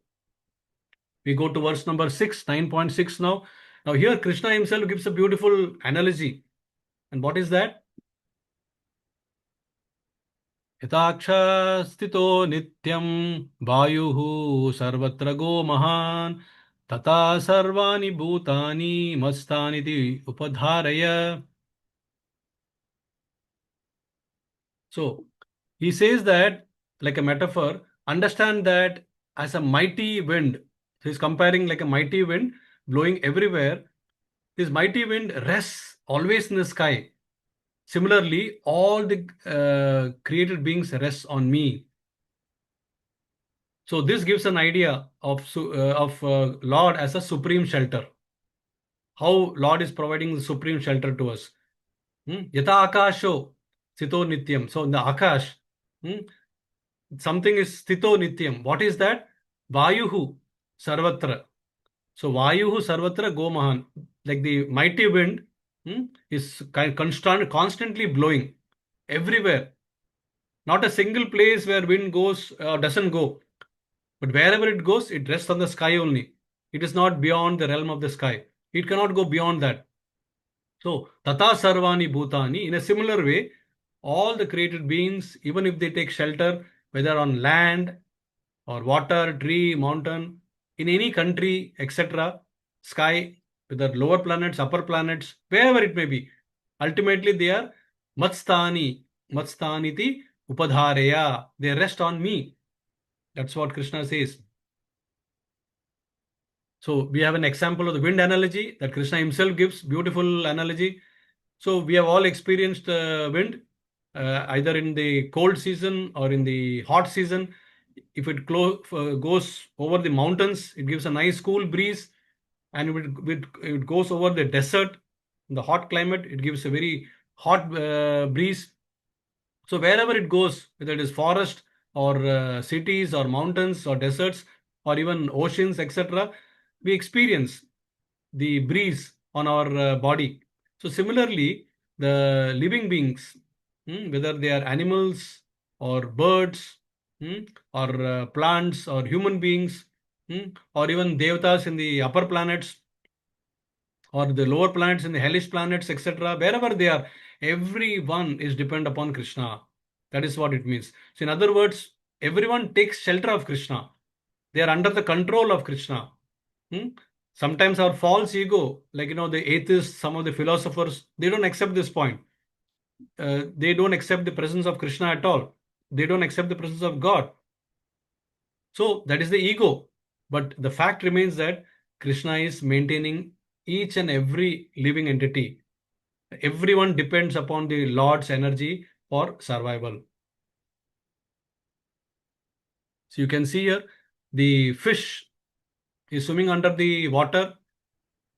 We go to verse number 6, 9.6 now. Now, here Krishna himself gives a beautiful analogy. And what is that? Yataksha stito nityam vayuhu sarvatra go mahan tata sarvani bhutani mastaniti upadharaya. So, he says that, like a metaphor, understand that as a mighty wind. So he's comparing like a mighty wind blowing everywhere. This mighty wind rests always in the sky. Similarly, all the created beings rest on me. So this gives an idea of Lord as a supreme shelter. How Lord is providing the supreme shelter to us. Yata akasho sito nityam. So in the akash, hmm, something is stito nityam. What is that? Vayuhu sarvatra. So Vayuhu Sarvatra Gomahan, like the mighty wind, is constantly blowing everywhere. Not a single place where wind goes doesn't go, but wherever it goes, it rests on the sky only. It is not beyond the realm of the sky. It cannot go beyond that. So Tata Sarvani Bhutani, in a similar way, all the created beings, even if they take shelter, whether on land or water, tree, mountain, in any country, etc., sky, whether lower planets, upper planets, wherever it may be, ultimately they are matstani, matstaniti upadhareya. They rest on me. That's what Krishna says. So we have an example of the wind analogy that Krishna himself gives, beautiful analogy. So we have all experienced wind, either in the cold season or in the hot season. If it goes over the mountains, it gives a nice cool breeze, and it goes over the desert, in the hot climate, it gives a very hot breeze. So wherever it goes, whether it is forest or cities or mountains or deserts or even oceans, etc., we experience the breeze on our body. So similarly, the living beings, whether they are animals or birds, or plants or human beings, or even devatas in the upper planets or the lower planets in the hellish planets, etc., wherever they are, everyone is dependent upon Krishna. That is what it means. So, in other words, everyone takes shelter of Krishna. They are under the control of Krishna. Hmm? Sometimes our false ego, like the atheists, some of the philosophers, they don't accept this point. They don't accept the presence of Krishna at all. They don't accept the presence of God. So that is the ego. But the fact remains that Krishna is maintaining each and every living entity. Everyone depends upon the Lord's energy for survival. So you can see here the fish is swimming under the water.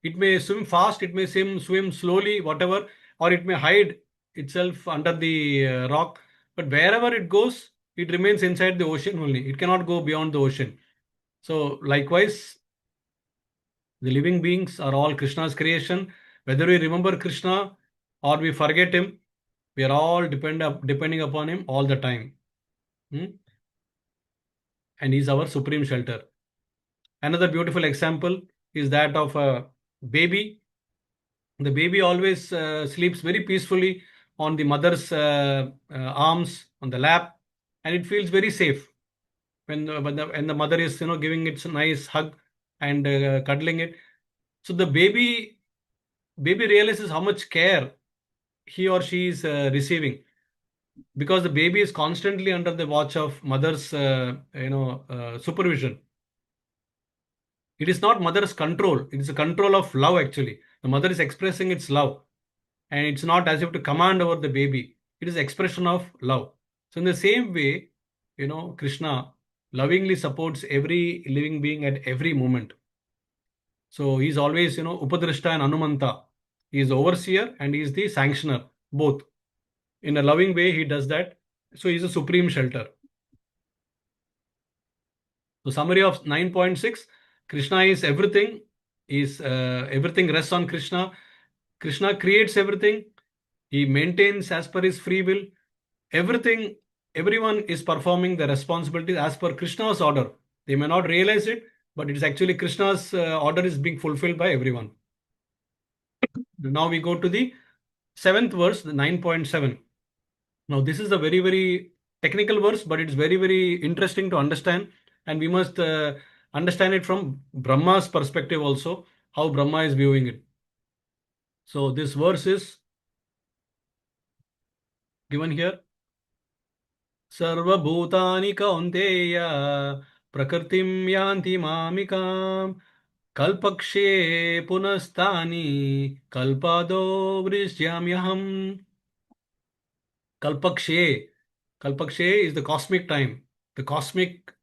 It may swim fast, it may swim slowly, whatever, or it may hide itself under the rock. But wherever it goes, it remains inside the ocean only. It cannot go beyond the ocean. So likewise, the living beings are all Krishna's creation. Whether we remember Krishna or we forget him, we are all depending upon him all the time. Hmm? And he's our supreme shelter. Another beautiful example is that of a baby. The baby always sleeps very peacefully on the mother's arms, on the lap, and it feels very safe when the mother is giving it a nice hug and cuddling it. So the baby realizes how much care he or she is receiving, because the baby is constantly under the watch of mother's supervision. It is not mother's control, it is a control of love. Actually, the mother is expressing its love, and it's not as if to command over the baby. It is expression of love. So in the same way, Krishna lovingly supports every living being at every moment. So he's always, Upadrishta and Anumanta. He is the overseer and he is the sanctioner, both. In a loving way, he does that. So he's a supreme shelter. So summary of 9.6, Krishna is everything. Everything rests on Krishna. Krishna creates everything. He maintains as per his free will. Everyone is performing the responsibilities as per Krishna's order. They may not realize it, but it is actually Krishna's order is being fulfilled by everyone. Now we go to the seventh verse, the 9.7. Now this is a very, very technical verse, but it's very, very interesting to understand. And we must understand it from Brahma's perspective also, how Brahma is viewing it. So this verse is given here. Sarvabhutani kaunteya prakritim yanti mamikam kalpakshe punastani kalpado vrishyammyaham. Kalpakshe. Kalpakshe is the cosmic time, the cosmic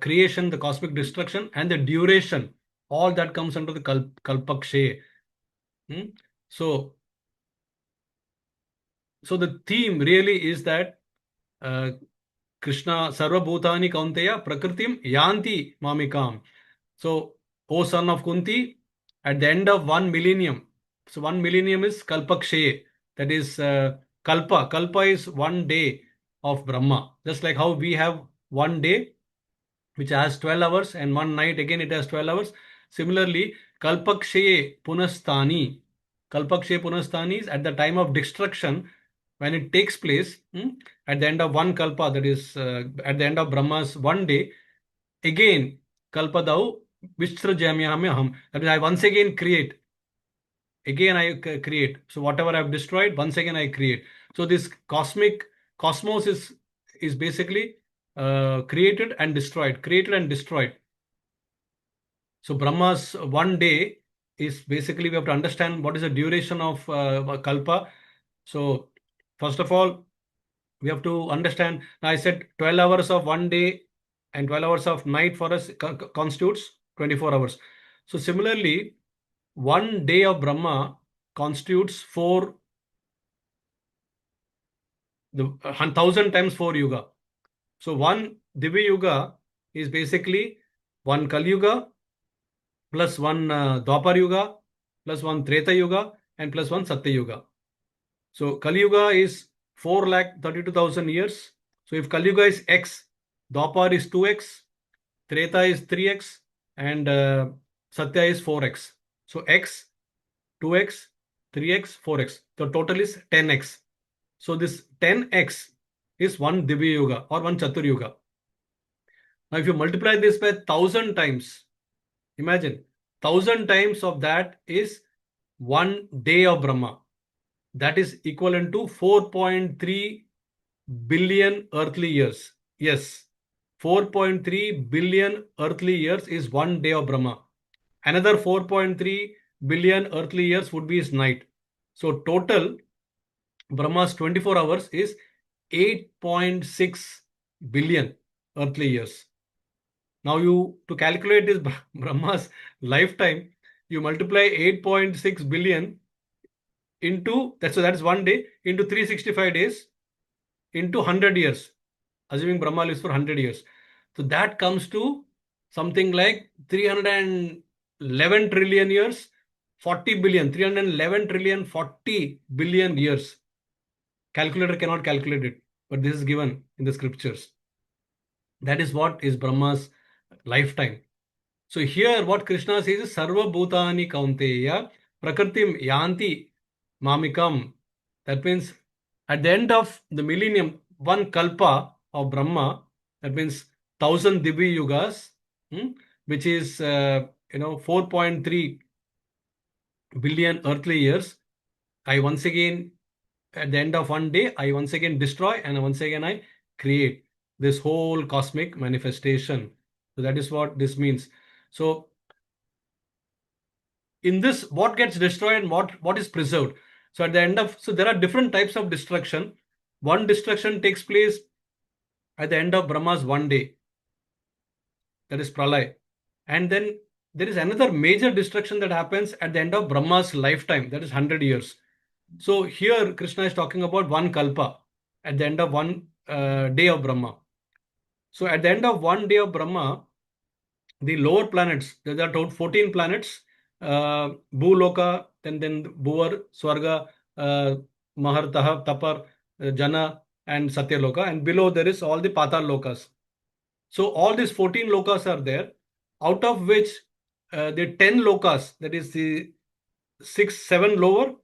creation, the cosmic destruction, and the duration. All that comes under the Kalpakshe. So the theme really is that Krishna Sarva Bhutani Kaunteya Prakritim Yanti Mamikam. So, O son of Kunti, at the end of 1 millennium, so 1 millennium is Kalpakshe, that is Kalpa. Kalpa is 1 day of Brahma. Just like how we have 1 day which has 12 hours and 1 night again it has 12 hours. Similarly, Kalpakshe Punastani. Kalpakshe Punastani is at the time of destruction when it takes place, at the end of one kalpa, that is at the end of Brahma's 1 day, again Kalpadau Vishrajamyami aham. That means I once again create. Again I create. So whatever I've destroyed, once again I create. So this cosmos is basically created and destroyed, created and destroyed. So Brahma's one day is basically, we have to understand what is the duration of kalpa. So first of all, we have to understand. Now I said 12 hours of one day and 12 hours of night for us constitutes 24 hours. So similarly, one day of Brahma constitutes the 1,000 times 4 yuga. So one Divya Yuga is basically one Kali Yuga plus one Dwapar Yuga plus one Treta Yuga and plus one Satya Yuga. So Kali Yuga is 4,32,000 years. So if Kali Yuga is X, Dwapar is 2X, Treta is 3X, and Satya is 4X. So X, 2X, 3X, 4X. The total is 10X. So this 10X is one Divya Yuga or one Chatur Yuga. Now if you multiply this by 1,000 times, imagine 1,000 times of that is one day of Brahma. That is equivalent to 4.3 billion earthly years. Yes, 4.3 billion earthly years is one day of Brahma. Another 4.3 billion earthly years would be his night. So total Brahma's 24 hours is 8.6 billion earthly years. Now to calculate this Brahma's lifetime, you multiply 8.6 billion into, so that's one day, into 365 days, into 100 years, assuming Brahma lives for 100 years. So that comes to something like 311 trillion years, 40 billion, 311 trillion, 40 billion years. Calculator cannot calculate it, but this is given in the scriptures. That is what is Brahma's lifetime. So here what Krishna says is Sarva Bhutani Kaunteya Prakritim Yanti Mamikam. That means at the end of the millennium, one kalpa of Brahma, that means 1,000 Divya Yugas, which is 4.3 billion earthly years. I once again, at the end of one day, I once again destroy and once again I create this whole cosmic manifestation. So that is what this means. So in this, what gets destroyed and what is preserved? So at the end of, so there are different types of destruction. One destruction takes place at the end of Brahma's one day, that is Pralay. And then there is another major destruction that happens at the end of Brahma's lifetime, that is 100 years. So here Krishna is talking about one kalpa at the end of one day of Brahma. So at the end of one day of Brahma, the lower planets, there are 14 planets, Bhuloka, then Bhuvar, Swarga, Mahar, Taha, Tapar, Jana, and Satyaloka. And below there is all the Patal Lokas. So all these 14 lokas are there, out of which the 10 lokas, that is the 7 lower,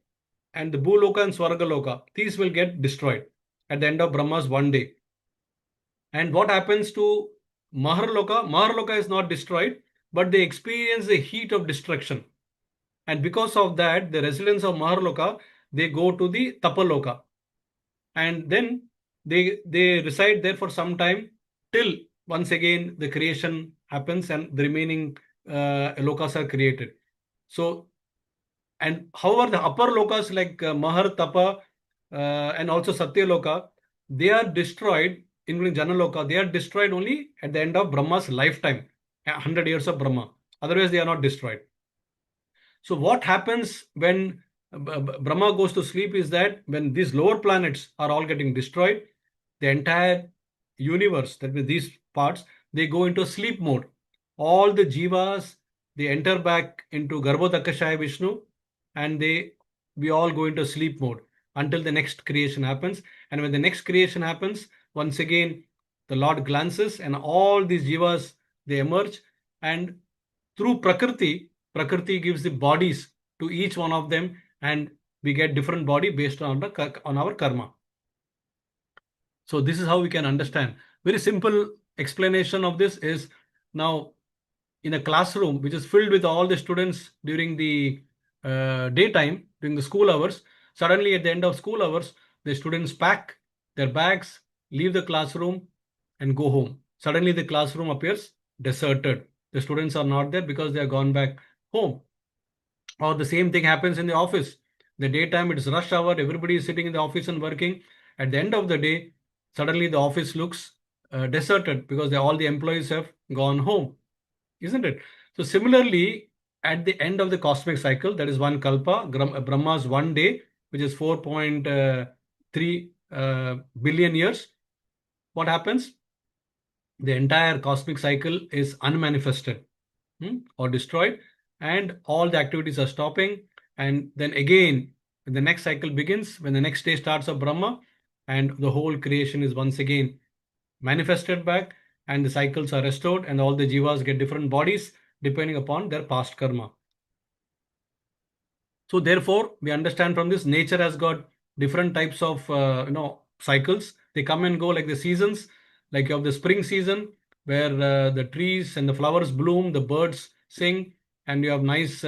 and the Bhuloka and Swarga Loka, these will get destroyed at the end of Brahma's one day. And what happens to Maharloka? Maharloka is not destroyed, but they experience the heat of destruction. And because of that, the residents of Maharloka, they go to the Tapaloka. And then they reside there for some time till once again the creation happens and the remaining lokas are created. So, and however, the upper lokas like Mahar, Tapa, and also Satya Loka, they are destroyed, including Janaloka, they are destroyed only at the end of Brahma's lifetime, 100 years of Brahma. Otherwise, they are not destroyed. So what happens when Brahma goes to sleep is that when these lower planets are all getting destroyed, the entire universe, that means these parts, they go into sleep mode. All the jivas, they enter back into Garbhodakashaya Vishnu, and we all go into sleep mode until the next creation happens. And when the next creation happens, once again, the Lord glances and all these jivas, they emerge, and through Prakriti gives the bodies to each one of them, and we get different body based on our karma. So this is how we can understand. Very simple explanation of this is, now in a classroom which is filled with all the students during the daytime, during the school hours, suddenly at the end of school hours, the students pack their bags, leave the classroom, and go home. Suddenly, the classroom appears deserted. The students are not there because they are gone back home. Or the same thing happens in the office. The daytime, it is rush hour, everybody is sitting in the office and working. At the end of the day, suddenly the office looks deserted because all the employees have gone home, isn't it? So similarly, at the end of the cosmic cycle, that is one kalpa, Brahma's one day, which is 4.3 billion years, what happens? The entire cosmic cycle is unmanifested, or destroyed, and all the activities are stopping. And then again, when the next cycle begins, when the next day starts of Brahma, and the whole creation is once again manifested back, and the cycles are restored, and all the jivas get different bodies depending upon their past karma. So therefore, we understand from this, nature has got different types of cycles. They come and go like the seasons. Like you have the spring season where the trees and the flowers bloom, the birds sing, and you have nice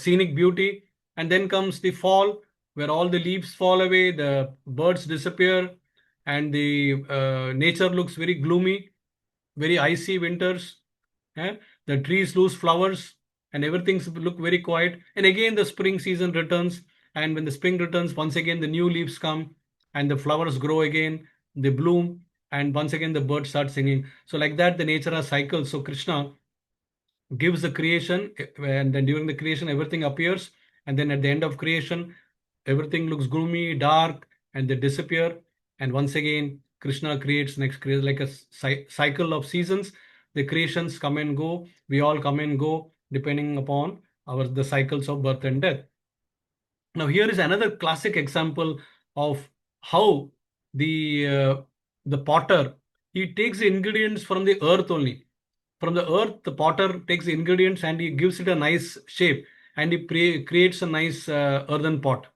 scenic beauty. And then comes the fall where all the leaves fall away, the birds disappear, and the nature looks very gloomy, very icy winters. eh? The trees lose flowers and everything look very quiet. And again, the spring season returns. And when the spring returns, once again, the new leaves come and the flowers grow again, they bloom, and once again, the birds start singing. So, like that, the nature has cycles. So, Krishna gives the creation, and then during the creation, everything appears. And then at the end of creation, everything looks gloomy, dark, and they disappear. And once again, Krishna creates like a cycle of seasons. The creations come and go. We all come and go depending upon the cycles of birth and death. Now, here is another classic example of how the potter, he takes the ingredients from the earth only. From the earth, the potter takes the ingredients and he gives it a nice shape, and he creates a nice earthen pot.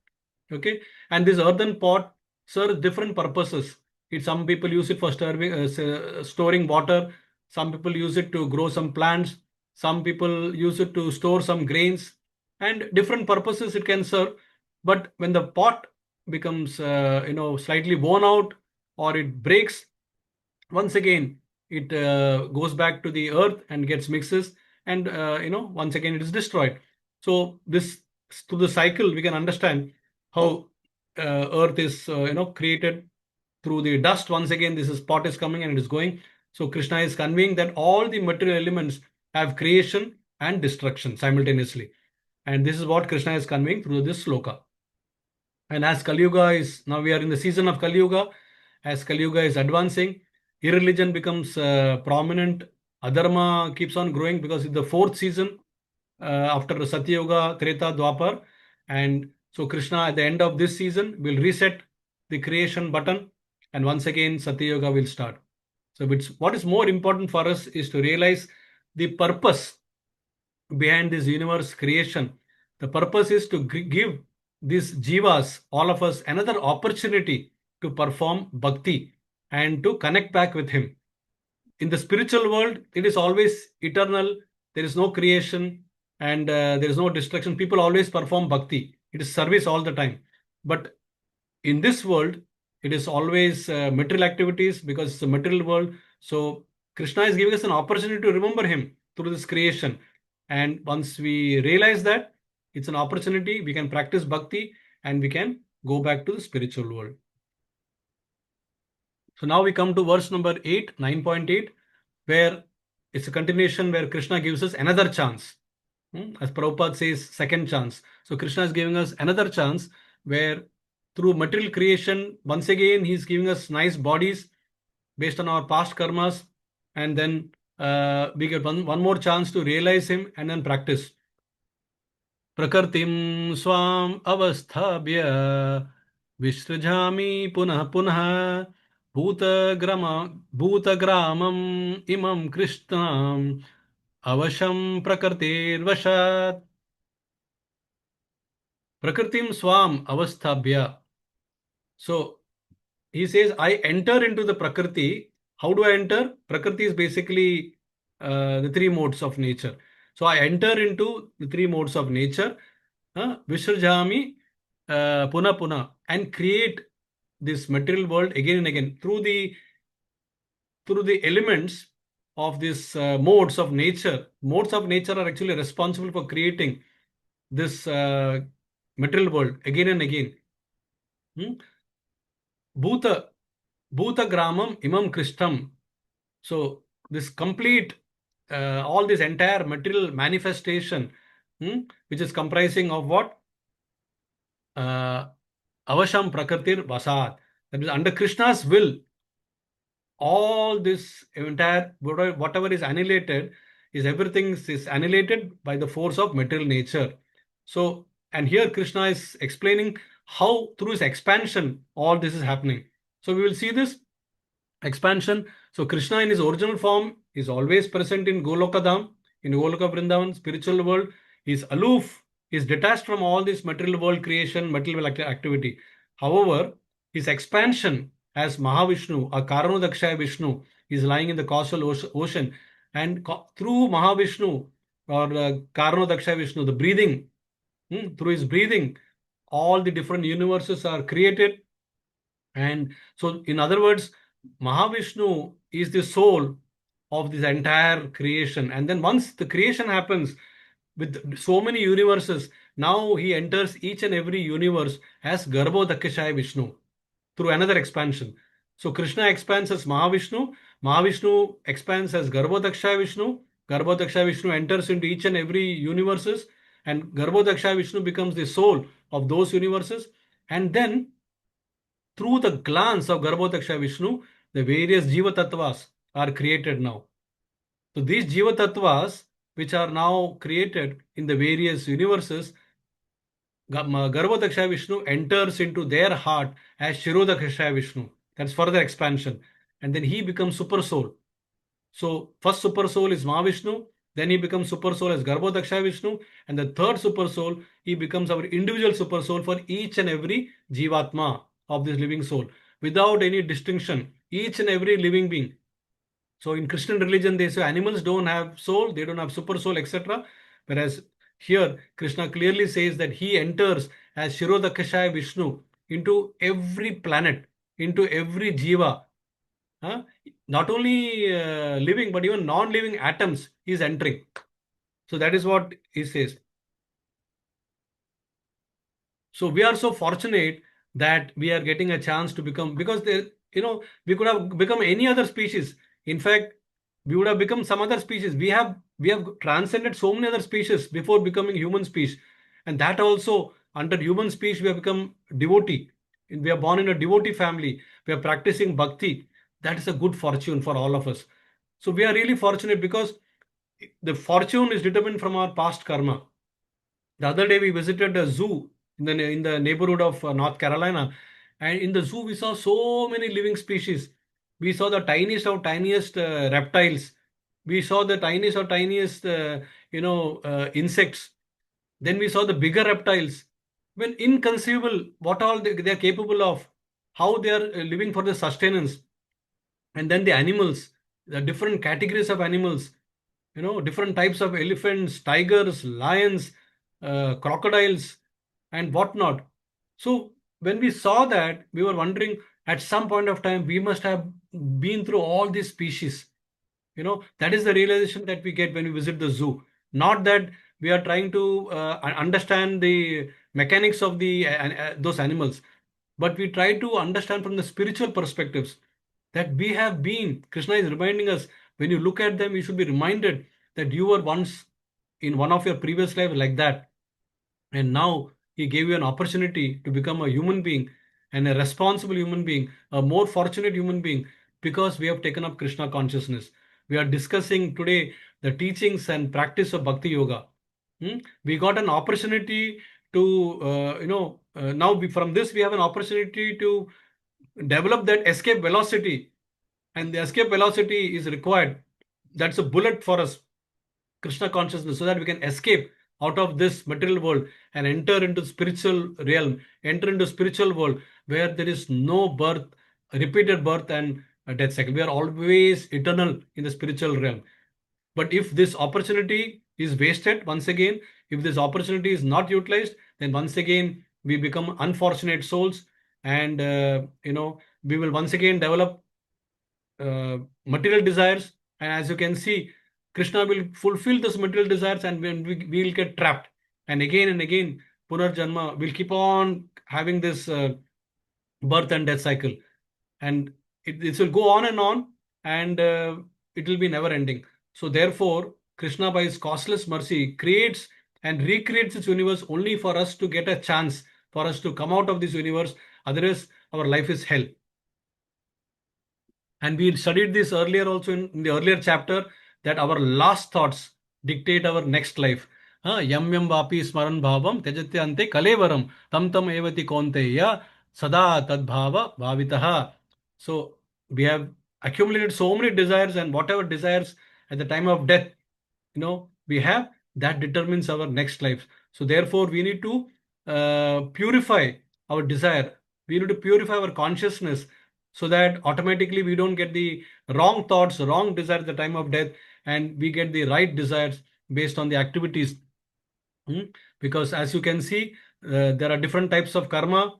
Okay, and this earthen pot serves different purposes. Some people use it for storing water. Some people use it to grow some plants. Some people use it to store some grains, and different purposes it can serve. But when the pot becomes slightly worn out, or it breaks, once again it goes back to the earth and gets mixes, and once again it is destroyed. So this, through the cycle, we can understand how earth is created through the dust. Once again, this is pot is coming and it is going. So Krishna is conveying that all the material elements have creation and destruction simultaneously, and this is what Krishna is conveying through this sloka. And as Kali Yuga is, now we are in the season of Kali Yuga, as Kali Yuga is advancing, irreligion becomes prominent. Adharma keeps on growing because it's the fourth season after Satya Yuga, Treta, Dwapar. And so Krishna at the end of this season will reset the creation button, and once again Satya Yuga will start. So what is more important for us is to realize the purpose behind this universe creation. The purpose is to give these jivas, all of us, another opportunity to perform bhakti and to connect back with him. In the spiritual world, it is always eternal. There is no creation, and there is no destruction. People always perform bhakti. It is service all the time. But in this world, it is always material activities because it's a material world. So Krishna is giving us an opportunity to remember him through this creation. And once we realize that, it's an opportunity, we can practice bhakti and we can go back to the spiritual world. So now we come to verse number 8, 9.8, where it's a continuation where Krishna gives us another chance. As Prabhupada says, second chance. So Krishna is giving us another chance where through material creation, once again, he's giving us nice bodies based on our past karmas. And then we get one more chance to realize him and then practice. Prakartim swam avasthabhya vishrajami punah punah bhutagramam imam krishnam avasham prakartir vashat. Prakritim swam avasthabhya. So he says, I enter into the Prakriti. How do I enter? Prakriti is basically the three modes of nature. So I enter into the three modes of nature, Visharjami, Puna Puna, and create this material world again and again through the elements of these modes of nature. Modes of nature are actually responsible for creating this material world again and again. Hmm? Bhuta, Bhuta Gramam Imam Krishtam. So this complete, all this entire material manifestation, which is comprising of what? Uh, Avasham Prakratir Vasat. That is under Krishna's will, all this entire, whatever is annihilated, is everything is annihilated by the force of material nature. So, and here Krishna is explaining how through his expansion all this is happening. So we will see this expansion. So Krishna in his original form is always present in Golokadam, in Goloka Vrindavan, spiritual world. He is aloof, he is detached from all this material world creation, material activity. However, his expansion as Mahavishnu, a Karanodakshaya Vishnu, is lying in the causal ocean. And through Mahavishnu or Karanodakshaya Vishnu, the breathing, through his breathing, all the different universes are created. And so, in other words, Mahavishnu is the soul of this entire creation. And then once the creation happens with so many universes, now he enters each and every universe as Garbhodakashaya Vishnu through another expansion. So Krishna expands as Mahavishnu, Mahavishnu expands as Garbhodakashaya Vishnu, Garbhodakashaya Vishnu enters into each and every universes, and Garbhodakashaya Vishnu becomes the soul of those universes. And then through the glance of Garbhodaksha Vishnu, the various Jiva Tattvas are created now. So these Jiva Tattvas, which are now created in the various universes, Garbhodaksha Vishnu enters into their heart as Shirodakshaya Vishnu. That's further expansion. And then he becomes Super Soul. So first Super Soul is Mahavishnu, then he becomes Super Soul as Garbhodaksha Vishnu, and the third Super Soul, he becomes our individual Super Soul for each and every Jivatma of this living soul, without any distinction, each and every living being. So in Christian religion, they say animals don't have soul, they don't have super soul, etc. Whereas here, Krishna clearly says that he enters as Shirodakashaya Vishnu into every planet, into every jiva. Huh? Not only living, but even non-living atoms he is entering. So that is what he says. So we are so fortunate that we are getting a chance to become, because there, we could have become any other species. In fact, we would have become some other species. We have transcended so many other species before becoming human species, and that also under human species we have become devotee. We are born in a devotee family. We are practicing bhakti. That is a good fortune for all of us. So we are really fortunate because the fortune is determined from our past karma. The other day we visited a zoo in the neighborhood of North Carolina, and in the zoo we saw so many living species. We saw the tiniest of tiniest reptiles. We saw the tiniest of tiniest insects. Then we saw the bigger reptiles. When inconceivable, what all they are capable of, how they are living for the sustenance. And then the animals, the different categories of animals, different types of elephants, tigers, lions, crocodiles, and whatnot. So when we saw that, we were wondering at some point of time we must have been through all these species. That is the realization that we get when we visit the zoo. Not that we are trying to understand the mechanics of the those animals, but we try to understand from the spiritual perspectives that we have been. Krishna is reminding us, when you look at them, you should be reminded that you were once in one of your previous lives like that. And now he gave you an opportunity to become a human being, and a responsible human being, a more fortunate human being, because we have taken up Krishna consciousness. We are discussing today the teachings and practice of Bhakti Yoga. We got an opportunity to, now from this we have an opportunity to develop that escape velocity, and the escape velocity is required. That's a bullet for us, Krishna consciousness, so that we can escape out of this material world and enter into spiritual realm, enter into spiritual world where there is no birth, repeated birth and death cycle. We are always eternal in the spiritual realm. But if this opportunity is wasted, once again, if this opportunity is not utilized, then once again we become unfortunate souls, and we will once again develop material desires. And as you can see, Krishna will fulfill those material desires, and when we will get trapped. And again, Punarjanma will keep on having this birth and death cycle. And it will go on, and it will be never ending. So therefore, Krishna, by his costless mercy, creates and recreates this universe only for us to get a chance, for us to come out of this universe. Otherwise, our life is hell. And we studied this earlier also in the earlier chapter, that our last thoughts dictate our next life. Yam yam vapi smaran bhavam tejatya ante kalevaram tam tam evati konteya sada tadbhava bhavitaha. So we have accumulated so many desires, and whatever desires at the time of death, we have, that determines our next life. So therefore, we need to purify our desire. We need to purify our consciousness, so that automatically we don't get the wrong thoughts, wrong desires at the time of death, and we get the right desires based on the activities. Because as you can see, there are different types of karma.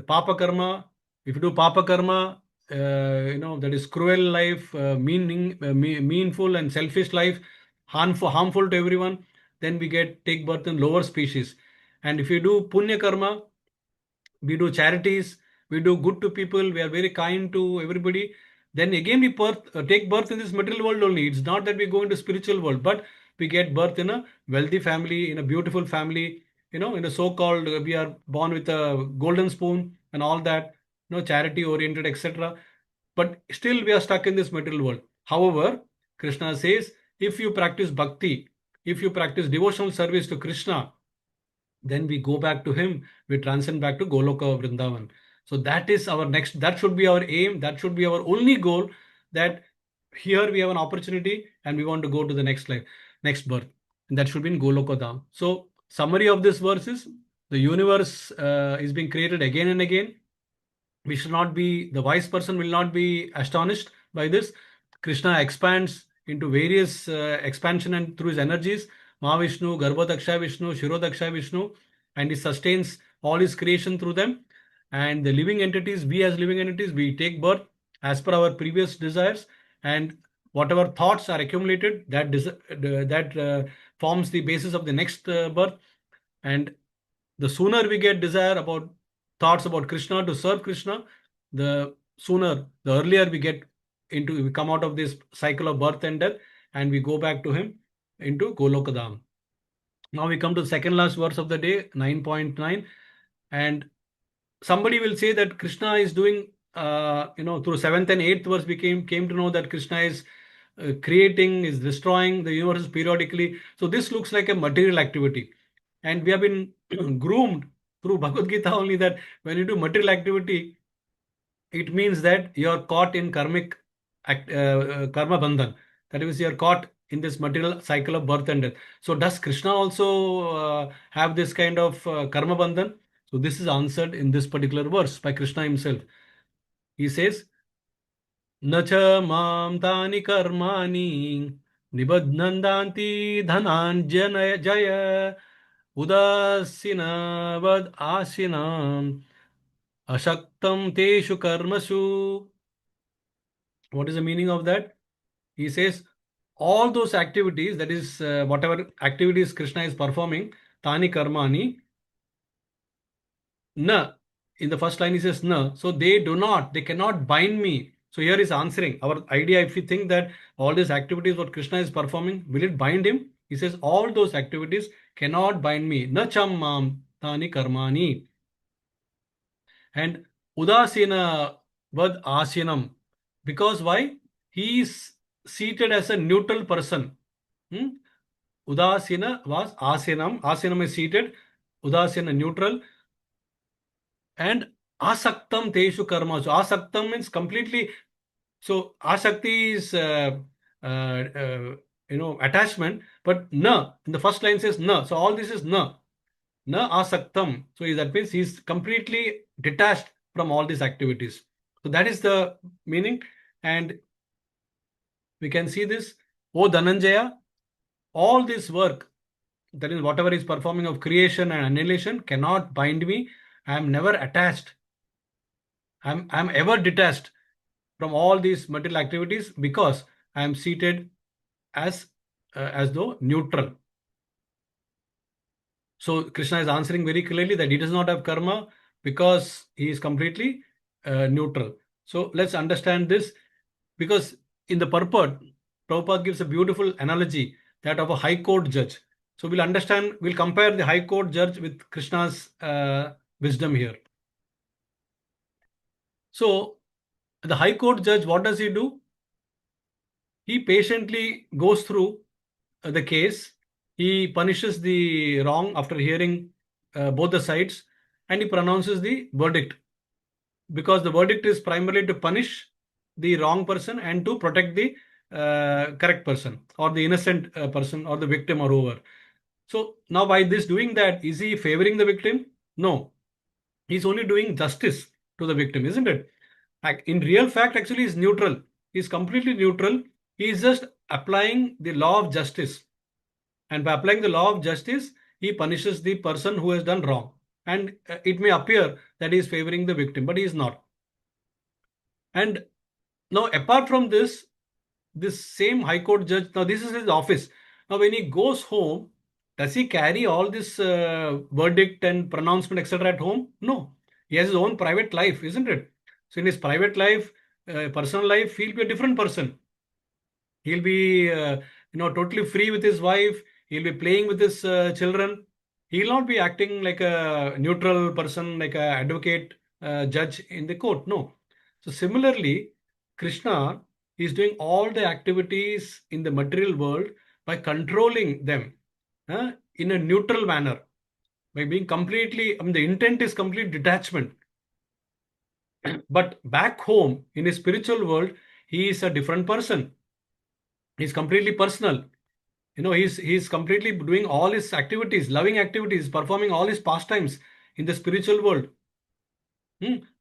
Papa karma, if you do papa karma, that is cruel life, meanful and selfish life, harmful to everyone, then we take birth in lower species. And if you do punya karma, we do charities, we do good to people, we are very kind to everybody, then again we take birth in this material world only. It's not that we go into spiritual world, but we get birth in a wealthy family, in a beautiful family, in a so-called, we are born with a golden spoon and all that, charity oriented, etc. But still we are stuck in this material world. However, Krishna says, if you practice bhakti, if you practice devotional service to Krishna, then we go back to him, we transcend back to Goloka Vrindavan. So that is our next, that should be our aim, that should be our only goal, that here we have an opportunity and we want to go to the next life, next birth, and that should be in Goloka Dham. So summary of this verse is, the universe is being created again and again. We should not be, the wise person will not be astonished by this. Krishna expands into various expansion and through his energies, Mahavishnu, Garbhodaksha Vishnu, Shirodaksha Vishnu, and he sustains all his creation through them. And the living entities, we as living entities, we take birth as per our previous desires, and whatever thoughts are accumulated, that forms the basis of the next birth. And the sooner we get desire about thoughts about Krishna to serve Krishna, the sooner, the earlier we come out of this cycle of birth and death, and we go back to him into Golokadam. Now we come to the second last verse of the day, 9.9. And somebody will say that Krishna is doing, through 7th and 8th verse, we came to know that Krishna is creating, is destroying the universe periodically. So this looks like a material activity. And we have been groomed through Bhagavad Gita only, that when you do material activity, it means that you are caught in karma bandhan. That means you are caught in this material cycle of birth and death. So does Krishna also have this kind of karma bandhan? So this is answered in this particular verse by Krishna himself. He says, न च मां तानि कर्माणि निबध्नन्ति धनाञ्जनय जय उदासीनवद् आसीनाम् ashaktam teshu karmasu. What is the meaning of that? He says, all those activities, that is, whatever activities Krishna is performing, tani karmani, na. In the first line, he says, na. So they cannot bind me. So here is answering our idea. If we think that all these activities what Krishna is performing, will it bind him? He says, all those activities cannot bind me. Na cham mam tani karmani. And udasina vad asinam. Because why? He is seated as a neutral person. Udasina was asinam. Asinam is seated. Udasina neutral. And asaktam teshu karma. So asaktam means completely. So asakti is attachment. But na, in the first line says na. So all this is na. Na asaktam. So that means he is completely detached from all these activities. So that is the meaning. And we can see this O Dhananjaya, all this work, that is whatever is performing of creation and annihilation, cannot bind me. I am never attached. I'm ever detached from all these material activities because I am seated as though neutral. So Krishna is answering very clearly that he does not have karma because he is completely neutral. So let's understand this, because in the purport, Prabhupada gives a beautiful analogy, that of a high court judge. So we'll compare the high court judge with Krishna's wisdom here. So the high court judge, what does he do? He patiently goes through the case. He punishes the wrong after hearing both the sides, and he pronounces the verdict, because the verdict is primarily to punish the wrong person and to protect the correct person, or the innocent person, or the victim, or whoever. So now, by this doing that, is he favoring the victim? No, he's only doing justice to the victim, isn't it? In real fact, actually, he's neutral. He's completely neutral. He's just applying the law of justice. And by applying the law of justice, he punishes the person who has done wrong. And it may appear that he is favoring the victim, but he is not. And now, apart from this same High Court judge, now this is his office. Now, when he goes home, does he carry all this verdict and pronouncement, etc., at home? No. He has his own private life, isn't it? So, in his private life, personal life, he'll be a different person. He'll be, totally free with his wife. He'll be playing with his children. He'll not be acting like a neutral person, like an advocate, judge in the court. No. So similarly, Krishna is doing all the activities in the material world by controlling them in a neutral manner, by being completely, I mean, the intent is complete detachment. But back home in his spiritual world, he is a different person. He's completely personal. He's completely doing all his activities, loving activities, performing all his pastimes in the spiritual world.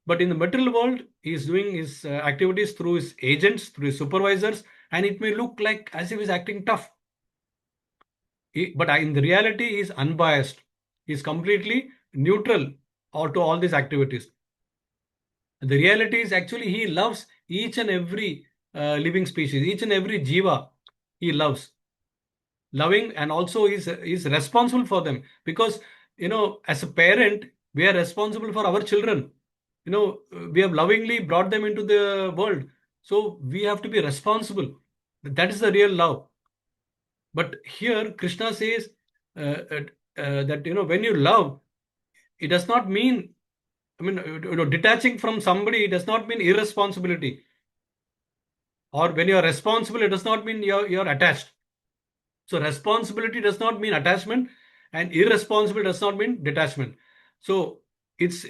But in the material world, he's doing his activities through his agents, through his supervisors, and it may look like as if he's acting tough. But in the reality, he's unbiased. He's completely neutral to all these activities. The reality is actually he loves each and every living species, each and every jiva he loves. Loving, and also is responsible for them, because as a parent, we are responsible for our children. We have lovingly brought them into the world, so we have to be responsible. That is the real love. But here Krishna says that when you love, it does not mean, I mean, detaching from somebody does not mean irresponsibility. Or when you are responsible, it does not mean you're attached. So responsibility does not mean attachment, and irresponsible does not mean detachment. So it's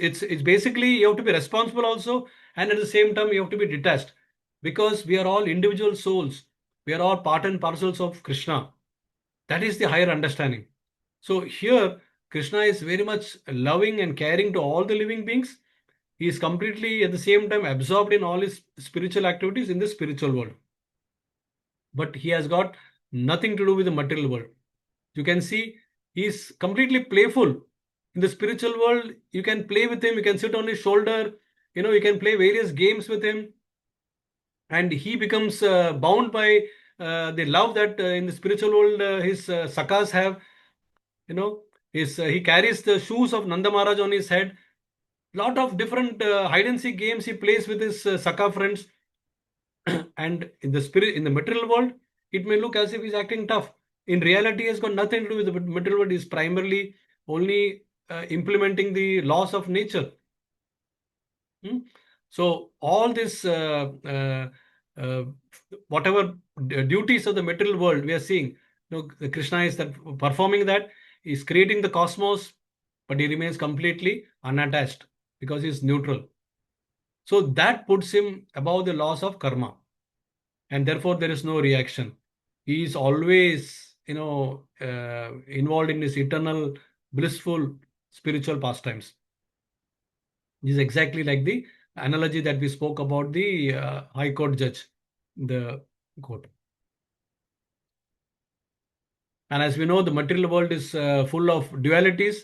basically you have to be responsible also, and at the same time you have to be detached, because we are all individual souls. We are all part and parcels of Krishna. That is the higher understanding. So here Krishna is very much loving and caring to all the living beings. He is completely at the same time absorbed in all his spiritual activities in the spiritual world. But he has got nothing to do with the material world. You can see he's completely playful. In the spiritual world, you can play with him, you can sit on his shoulder, you can play various games with him, and he becomes bound by the love that in the spiritual world his sakas have. He carries the shoes of Nanda Maharaj on his head. Lot of different hide and seek games he plays with his Saka friends. And in the material world, it may look as if he's acting tough. In reality, he has got nothing to do with the material world. He's primarily only implementing the laws of nature. So all this, uh, whatever duties of the material world we are seeing, Krishna is that performing that, is creating the cosmos, but he remains completely unattached because he's neutral. So that puts him above the laws of karma, and therefore there is no reaction. He is always, involved in his eternal, blissful spiritual pastimes. This is exactly like the analogy that we spoke about the High Court judge, the court. And as we know, the material world is full of dualities.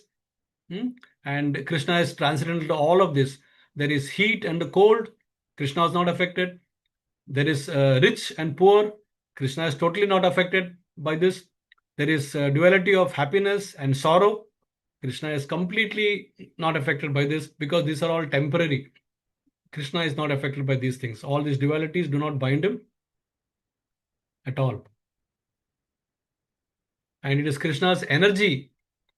And Krishna is transcendental to all of this. There is heat and cold. Krishna is not affected. There is rich and poor. Krishna is totally not affected by this. There is duality of happiness and sorrow. Krishna is completely not affected by this because these are all temporary. Krishna is not affected by these things. All these dualities do not bind him at all. And it is Krishna's energy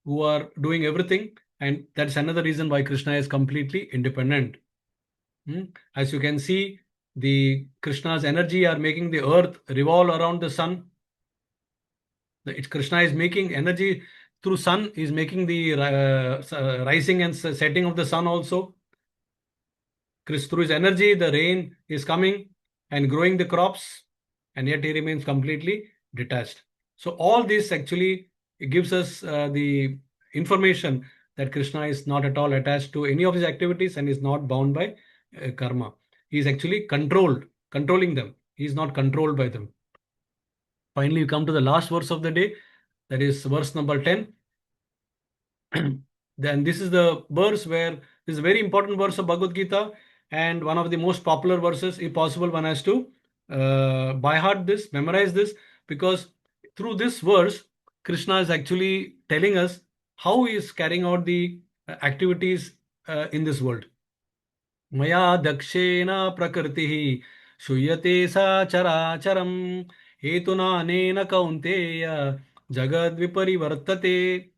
who are doing everything. And that's another reason why Krishna is completely independent. As you can see, the Krishna's energy are making the earth revolve around the sun. Krishna is making energy through sun, is making the rising and setting of the sun also. Through his energy, the rain is coming and growing the crops, and yet he remains completely detached. So all this actually gives us the information that Krishna is not at all attached to any of his activities and is not bound by karma. He is actually controlling them. He is not controlled by them. Finally, we come to the last verse of the day, that is verse number 10. Then this is the verse where this is a very important verse of Bhagavad Gita and one of the most popular verses. If possible, one has to by heart this, memorize this, because through this verse, Krishna is actually telling us how he is carrying out the activities in this world. Maya dakshena prakritihi shuyate sa characharam hetuna anena kaunteya jagad viparivartate.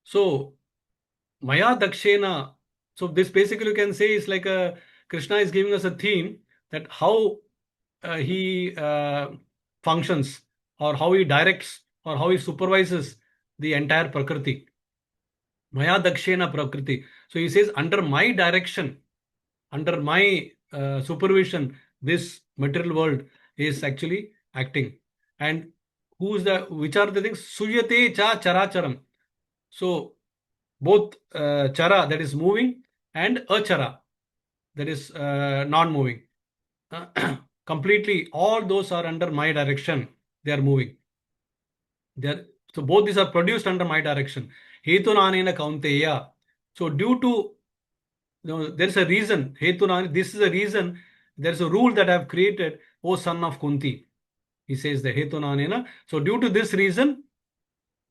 So Maya Dakshena. So this basically you can say is like a Krishna is giving us a theme that how he functions or how he directs or how he supervises the entire Prakriti. Maya Dakshena Prakriti. So he says under my direction, under my supervision, this material world is actually acting. And which are the things? Suyate cha characharam. So both chara, that is moving, and achara, that is non-moving. Completely, all those are under my direction. They are moving. So both these are produced under my direction. Hetunanena kaunteya. So due to there is a reason. Hetunani, this is a reason. There is a rule that I have created, O son of Kunti. He says the Hetunanena. So due to this reason,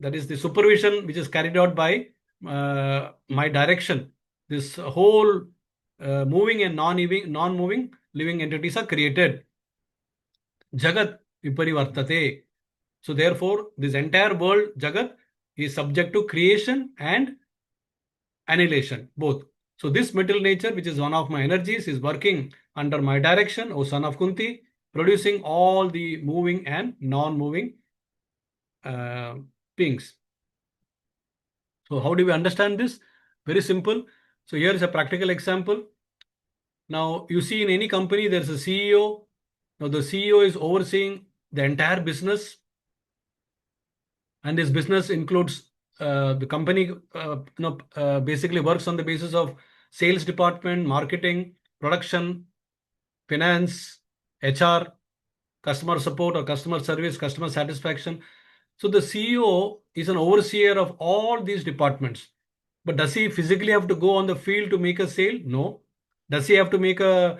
that is the supervision which is carried out by my direction. This whole moving and non-moving living entities are created. Jagat viparivartate. So therefore, this entire world, Jagat, is subject to creation and annihilation, both. So this material nature, which is one of my energies, is working under my direction, O son of Kunti, producing all the moving and non-moving beings. So how do we understand this? Very simple. So here is a practical example. Now you see in any company, there's a CEO. Now the CEO is overseeing the entire business. And this business includes the company basically works on the basis of sales department, marketing, production, finance, HR, customer support or customer service, customer satisfaction. So the CEO is an overseer of all these departments. But does he physically have to go on the field to make a sale? No. Does he have to make a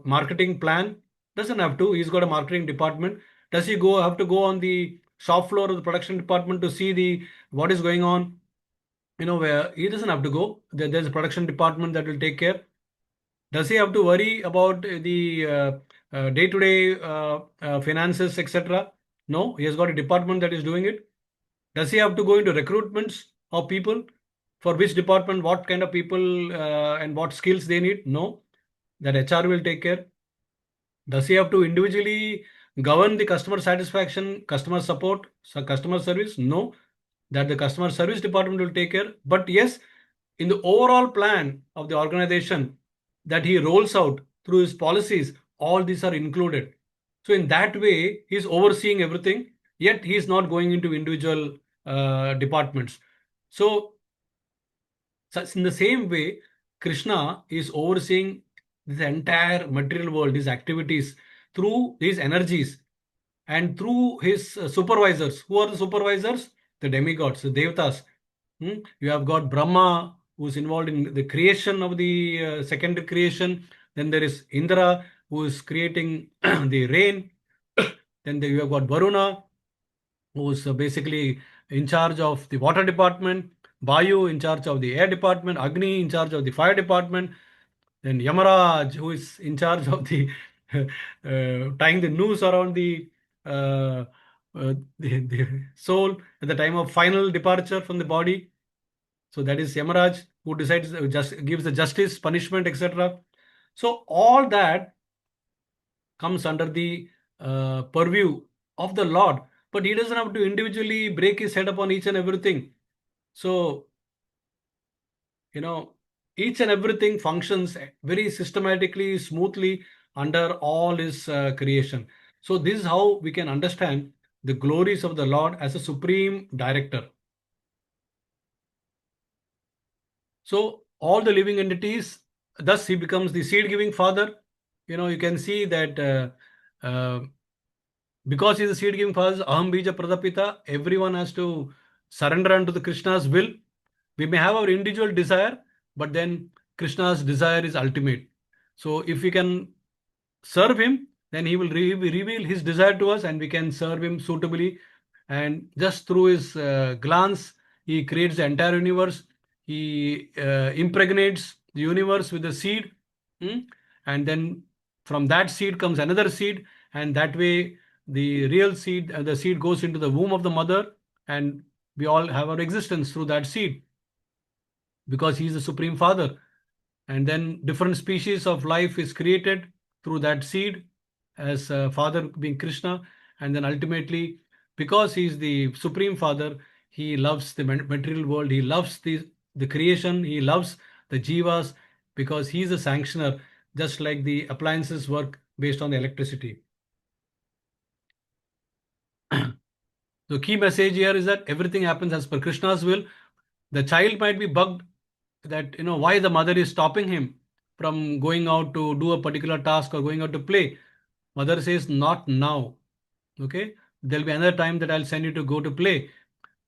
marketing plan? Doesn't have to. He's got a marketing department. Does he have to go on the shop floor of the production department to see what is going on? Where he doesn't have to go. There's a production department that will take care. Does he have to worry about the day-to-day finances, etc.? No, he has got a department that is doing it. Does he have to go into recruitments of people? For which department, what kind of people and what skills they need? No, that HR will take care. Does he have to individually govern the customer satisfaction, customer support, customer service? No, that the customer service department will take care. But yes, in the overall plan of the organization that he rolls out through his policies, all these are included. So in that way, he's overseeing everything, yet he is not going into individual departments. So in the same way, Krishna is overseeing this entire material world, his activities through these energies. and through his supervisors. Who are the supervisors? The demigods, the devatas. You have got Brahma, who's involved in the creation of the second creation. Then there is Indra, who is creating the rain. Then you have got Varuna, who's basically in charge of the water department. Vayu in charge of the air department. Agni in charge of the fire department. Then Yamaraj, who is in charge of the tying the noose around uh, the soul at the time of final departure from the body. So that is Yamaraj, who decides, just gives the justice, punishment, etc. So all that comes under the purview of the Lord, but he doesn't have to individually break his head upon each and everything. So, you know, each and everything functions very systematically, smoothly under all his creation. So this is how we can understand the glories of the Lord as a supreme director. So all the living entities, thus he becomes the seed-giving father. You can see that because he is a seed-giving father, Aham Bija Pradapita, everyone has to surrender unto the Krishna's will. We may have our individual desire, but then Krishna's desire is ultimate. So if we can serve him, then he will reveal his desire to us and we can serve him suitably. And just through his glance, he creates the entire universe. He impregnates the universe with a seed. And then from that seed comes another seed. And that way, the real seed, the seed goes into the womb of the mother. And we all have our existence through that seed because he is the supreme father. And then different species of life is created through that seed as father being Krishna. And then ultimately, because he is the supreme father, he loves the material world, he loves the creation, he loves the jivas because he is a sanctioner, just like the appliances work based on the electricity. The key message here is that everything happens as per Krishna's will. The child might be bugged that why the mother is stopping him from going out to do a particular task or going out to play. Mother says, not now. Okay, there'll be another time that I'll send you to go to play.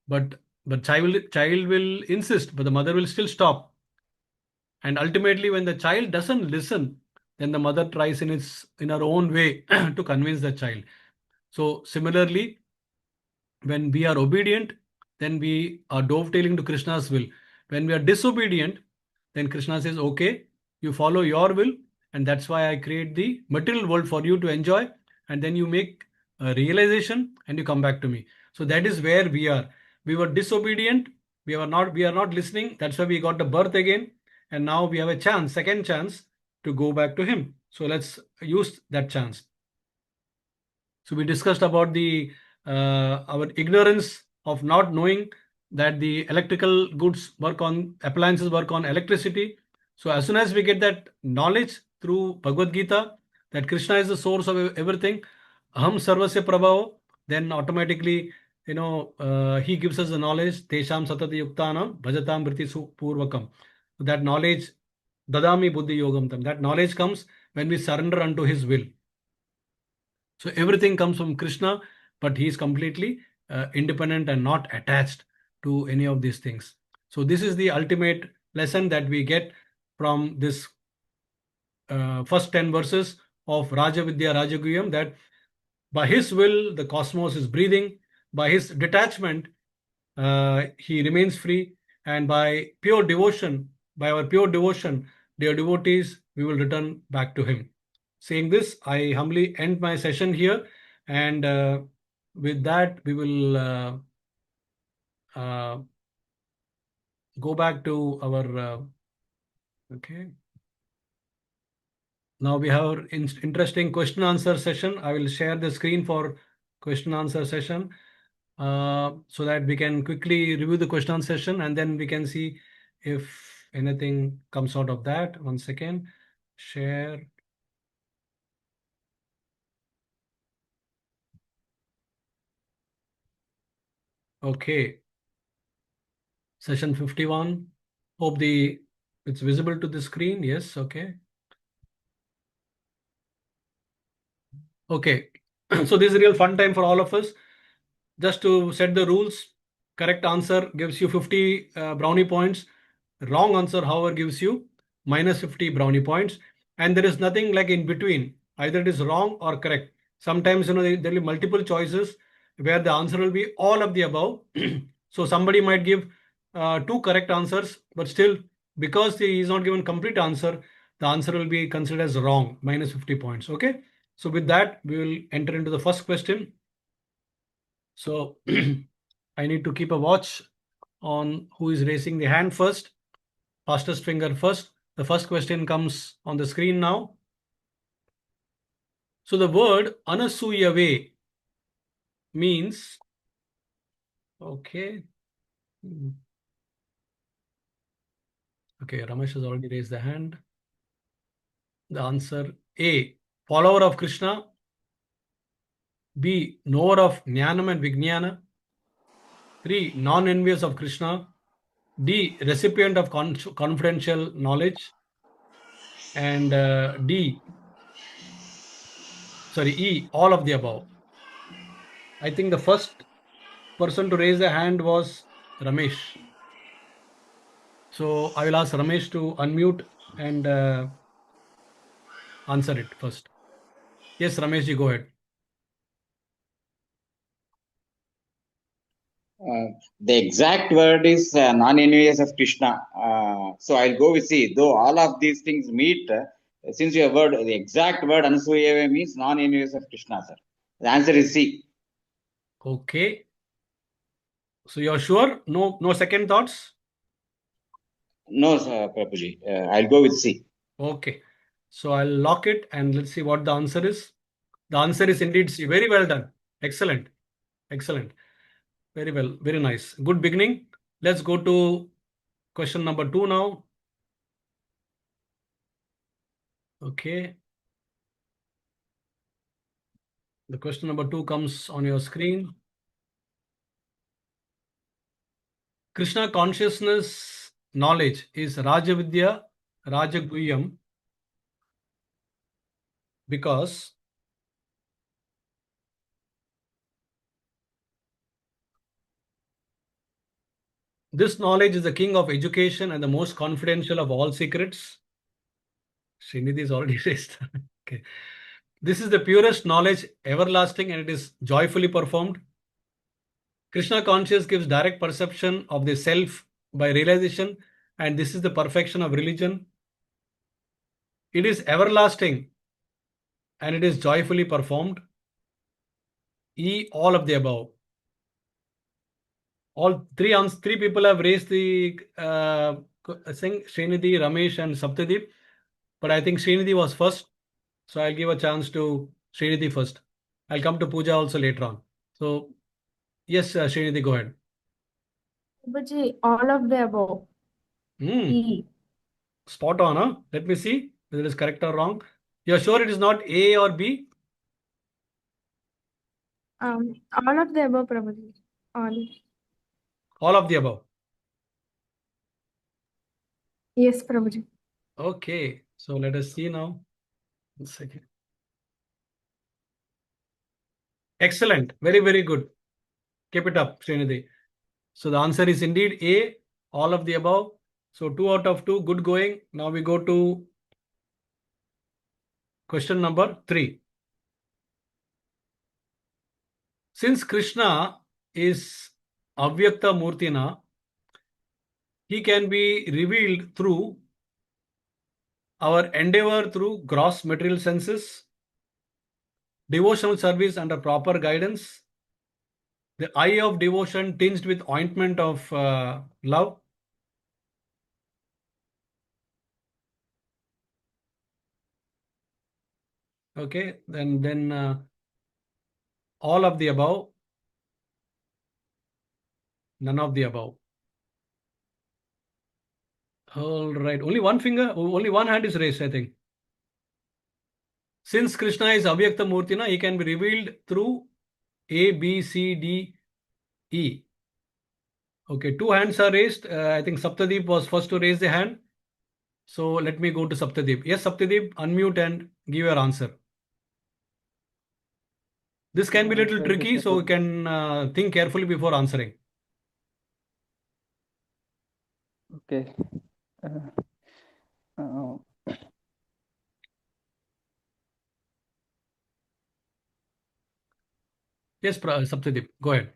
But child will insist, but the mother will still stop. And ultimately, when the child doesn't listen, then the mother tries in her own way to convince the child. So similarly, when we are obedient, then we are dovetailing to Krishna's will. When we are disobedient, then Krishna says, okay, you follow your will, and that's why I create the material world for you to enjoy. And then you make a realization and you come back to me. So that is where we are. We were disobedient, we are not listening. That's why we got the birth again. And now we have a chance, second chance, to go back to him. So let's use that chance. So we discussed about the our ignorance of not knowing that the electrical goods work on appliances work on electricity. So as soon as we get that knowledge through Bhagavad Gita that Krishna is the source of everything, Aham Sarvasya Prabhavo, then automatically he gives us the knowledge. Tesham Satati Yuktanam Bhajatam Briti Purvakam. That knowledge, Dadami Buddhi Yogam Tam. That knowledge comes when we surrender unto his will. So everything comes from Krishna, but he is completely independent and not attached to any of these things. So this is the ultimate lesson that we get from this first 10 verses of Raja Vidya Raja Guhyam, that by his will the cosmos is breathing, by his detachment he remains free, and by pure devotion, by our pure devotion, dear devotees, we will return back to him. Saying this, I humbly end my session here, and with that, we will uh, go back to our. Okay. Now we have our interesting question answer session. I will share the screen for question answer session so that we can quickly review the question answer session and then we can see if anything comes out of that. 1 second. Share. Okay. Session 51. Hope it's visible to the screen. Yes. Okay. Okay. So this is a real fun time for all of us. Just to set the rules, correct answer gives you 50 brownie points. Wrong answer, however, gives you minus 50 brownie points. And there is nothing like in between. Either it is wrong or correct. Sometimes, there will be multiple choices where the answer will be all of the above. So somebody might give two correct answers, but still, because he is not given complete answer, the answer will be considered as wrong, minus 50 points. Okay. So with that, we will enter into the first question. So I need to keep a watch on who is raising the hand first. Fastest finger first. The first question comes on the screen now. So the word anasuyave means, okay. Okay, Ramesh has already raised the hand. The answer A, follower of Krishna. B, knower of Jnanam and Vijnana. 3, non-envious of Krishna. D, recipient of confidential knowledge. And E, all of the above. I think the first person to raise a hand was Ramesh. So I will ask Ramesh to unmute and answer it first. Yes, Ramesh ji, go ahead. The exact word is non-envious of Krishna. So I'll go with C. Though all of these things meet, since your word, the exact word Anasuyave means non-envious of Krishna, sir. The answer is C. Okay. So you're sure? No second thoughts? No, sir, Prabhuji. I'll go with C. Okay. So I'll lock it and let's see what the answer is. The answer is indeed C. Very well done. Excellent. Excellent. Very well. Very nice. Good beginning. Let's go to question number 2 now. Okay. The question number 2 comes on your screen. Krishna consciousness knowledge is Raja Vidya, Raja Guhyam, because this knowledge is the king of education and the most confidential of all secrets. Srinidhi is already raised. Okay. This is the purest knowledge, everlasting, and it is joyfully performed. Krishna consciousness gives direct perception of the self by realization, and this is the perfection of religion. It is everlasting and it is joyfully performed. E, all of the above. All three people have raised the thing, Srinidhi, Ramesh, and Saptadeep. But I think Srinidhi was first. So I'll give a chance to Srinidhi first. I'll come to Pooja also later on. So, yes, Srinidhi, go ahead. Baji, all of the above. E. Spot on, huh? Let me see whether it is correct or wrong. You're sure it is not A or B? All of the above, Prabhuji. All. All of the above. Yes, Prabhuji. Okay. So let us see now. 1 second. Excellent. Very, very good. Keep it up, Srinidhi. So the answer is indeed A, all of the above. So 2 out of 2, good going. Now we go to question number 3. Since Krishna is Avyakta Murtina, he can be revealed through our endeavor through gross material senses, devotional service under proper guidance, the eye of devotion tinged with ointment of love, okay, then all of the above, none of the above. All right, only one hand is raised, I think. Since Krishna is Avyakta Murtina, he can be revealed through A, B, C, D, E. Okay, 2 hands are raised. I think Saptadeep was first to raise the hand. So let me go to Saptadeep. Yes, Saptadeep, unmute and give your answer. This can be a little Hare tricky, Krishna so you Prabhuji. can think carefully before answering. Okay. Uh, uh, Yes, Saptadeep, go ahead.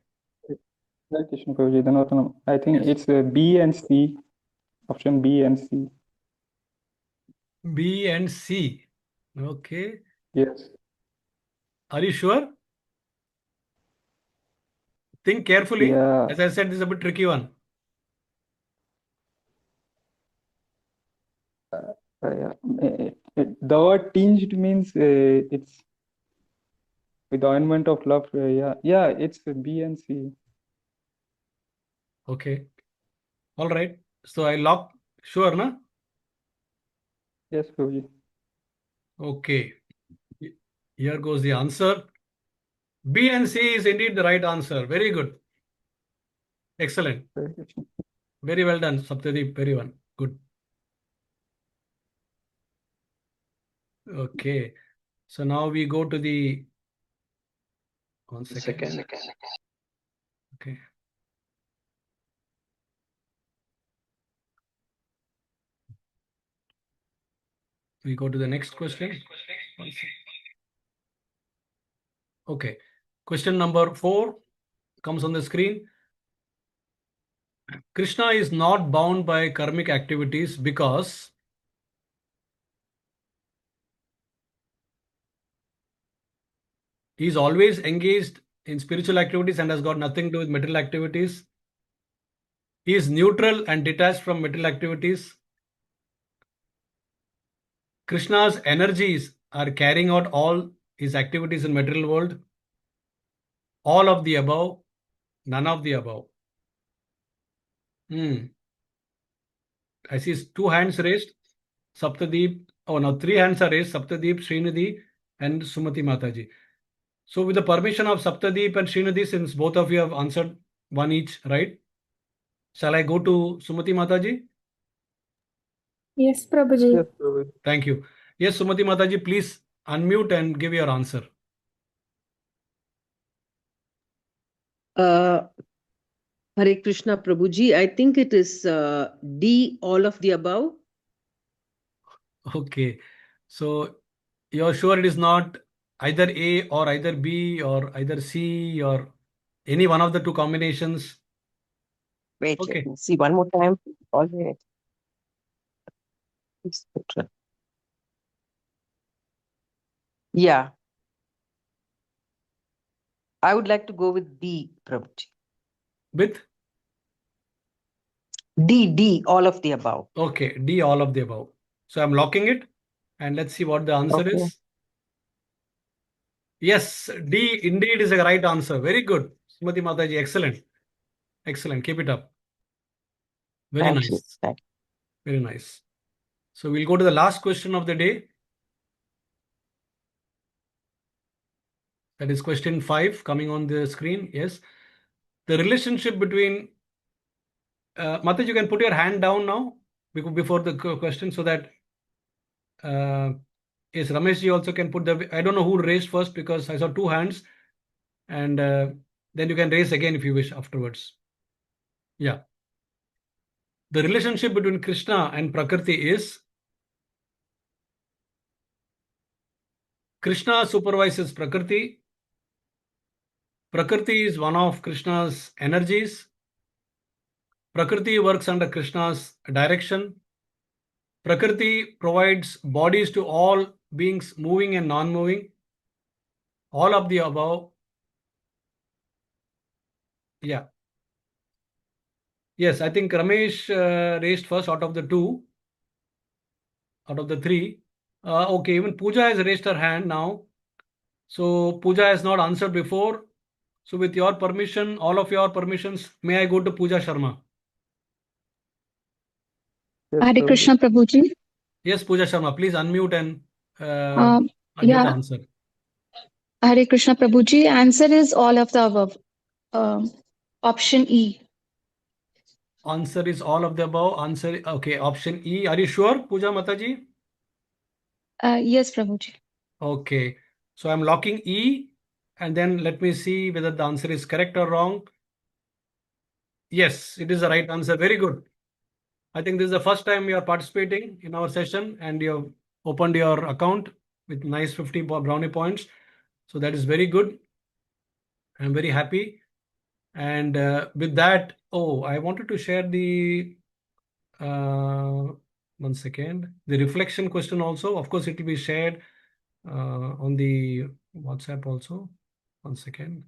Hare Krishna Prabhuji. Dhanavatanam. I think Yes. it's B and C. Option B and C. B and C. Okay. Yes. Are you sure? Think carefully. Yeah. As I said, this is a bit tricky one. Yeah. The word tinged means it's with the ointment of love. Yeah. It's B and C. Okay. All right. So I lock. Sure, na? Yes, Prabhuji. Okay. Here goes the answer. B and C is indeed the right answer. Very good. Excellent. Hare Krishna. Very well done, Saptadeep. Very well. Good. Okay. So now we go to the. 1 second. Okay. We go to the next question. 1 second. Okay. Question number 4 comes on the screen. Krishna is not bound by karmic activities because he is always engaged in spiritual activities and has got nothing to do with material activities. He is neutral and detached from material activities. Krishna's energies are carrying out all his activities in material world. All of the above, none of the above. I see 2 hands raised. Saptadeep. Oh, now 3 hands are raised. Saptadeep, Srinidhi, and Sumati Mataji. So with the permission of Saptadeep and Srinidhi, since both of you have answered one each, right? Shall I go to Sumati Mataji? Yes, Prabhuji. Yes, Prabhuji. Thank you. Yes, Sumati Mataji, please unmute and give your answer. Hare Krishna Prabhuji, I think it is D, all of the above. Okay. So you're sure it is not either A or either B or either C or any one of the 2 combinations? Wait, Okay. let me see one more time. All right. Yeah. I would like to go with D, Prabhuji. With? D, all of the above. Okay, D, all of the above. So I'm locking it and let's see what the answer Okay. is. Yes, D indeed is a right answer. Very good. Sumati Mataji, excellent. Excellent. Keep it up. Very Thank nice. you. Thank you. Very nice. So we'll go to the last question of the day. That is question 5 coming on the screen. Yes. The relationship between Mataji, you can put your hand down now before the question so that yes, Ramesh ji also can put the. I don't know who raised first because I saw 2 hands, and then you can raise again if you wish afterwards. Yeah. The relationship between Krishna and Prakriti is Krishna supervises Prakriti. Prakriti is one of Krishna's energies. Prakriti works under Krishna's direction. Prakriti provides bodies to all beings moving and non-moving. All of the above. Yeah. Yes, I think Ramesh raised first out of the 2. Out of the 3. Okay, even Pooja has raised her hand now. So Pooja has not answered before. So with your permission, all of your permissions, may I go to Pooja Sharma? Yes, Hare Prabhuji. Krishna Prabhuji. Yes, Pooja Sharma, please unmute and give the Yeah, answer. Hare Krishna Prabhuji. Answer is all of the above. Option E. Answer is all of the above. Answer, okay, option E. Are you sure, Pooja Mataji? Yes, Prabhuji. Okay, so I'm locking E and then let me see whether the answer is correct or wrong. Yes, it is the right answer. Very good. I think this is the first time you are participating in our session and you have opened your account with nice 50 brownie points. So that is very good. I'm very happy. And with that, I wanted to share the, one second, the reflection question also. Of course, it will be shared on the WhatsApp also. One second.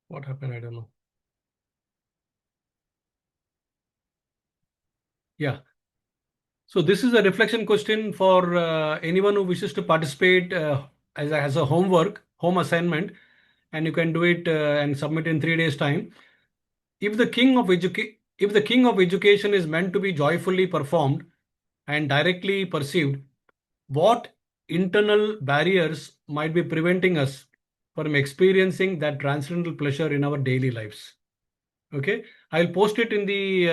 What happened? I don't know. Yeah. So this is a reflection question for anyone who wishes to participate as a homework, home assignment, and you can do it and submit in 3 days' time. If the king of education is meant to be joyfully performed and directly perceived, what internal barriers might be preventing us from experiencing that transcendental pleasure in our daily lives? Okay, I'll post it in the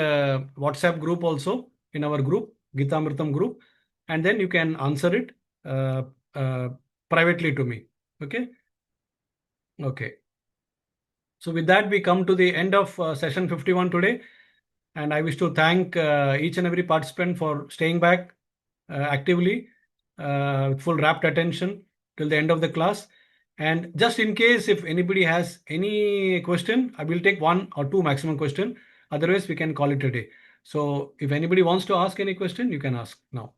WhatsApp group also, in our group, Gita Amritam group, and then you can answer it privately to me. Okay. Okay. So with that, we come to the end of session 51 today. And I wish to thank each and every participant for staying back actively with full rapt attention till the end of the class. And just in case if anybody has any question, I will take 1 or 2 maximum question. Otherwise, we can call it a day. So if anybody wants to ask any question, you can ask now.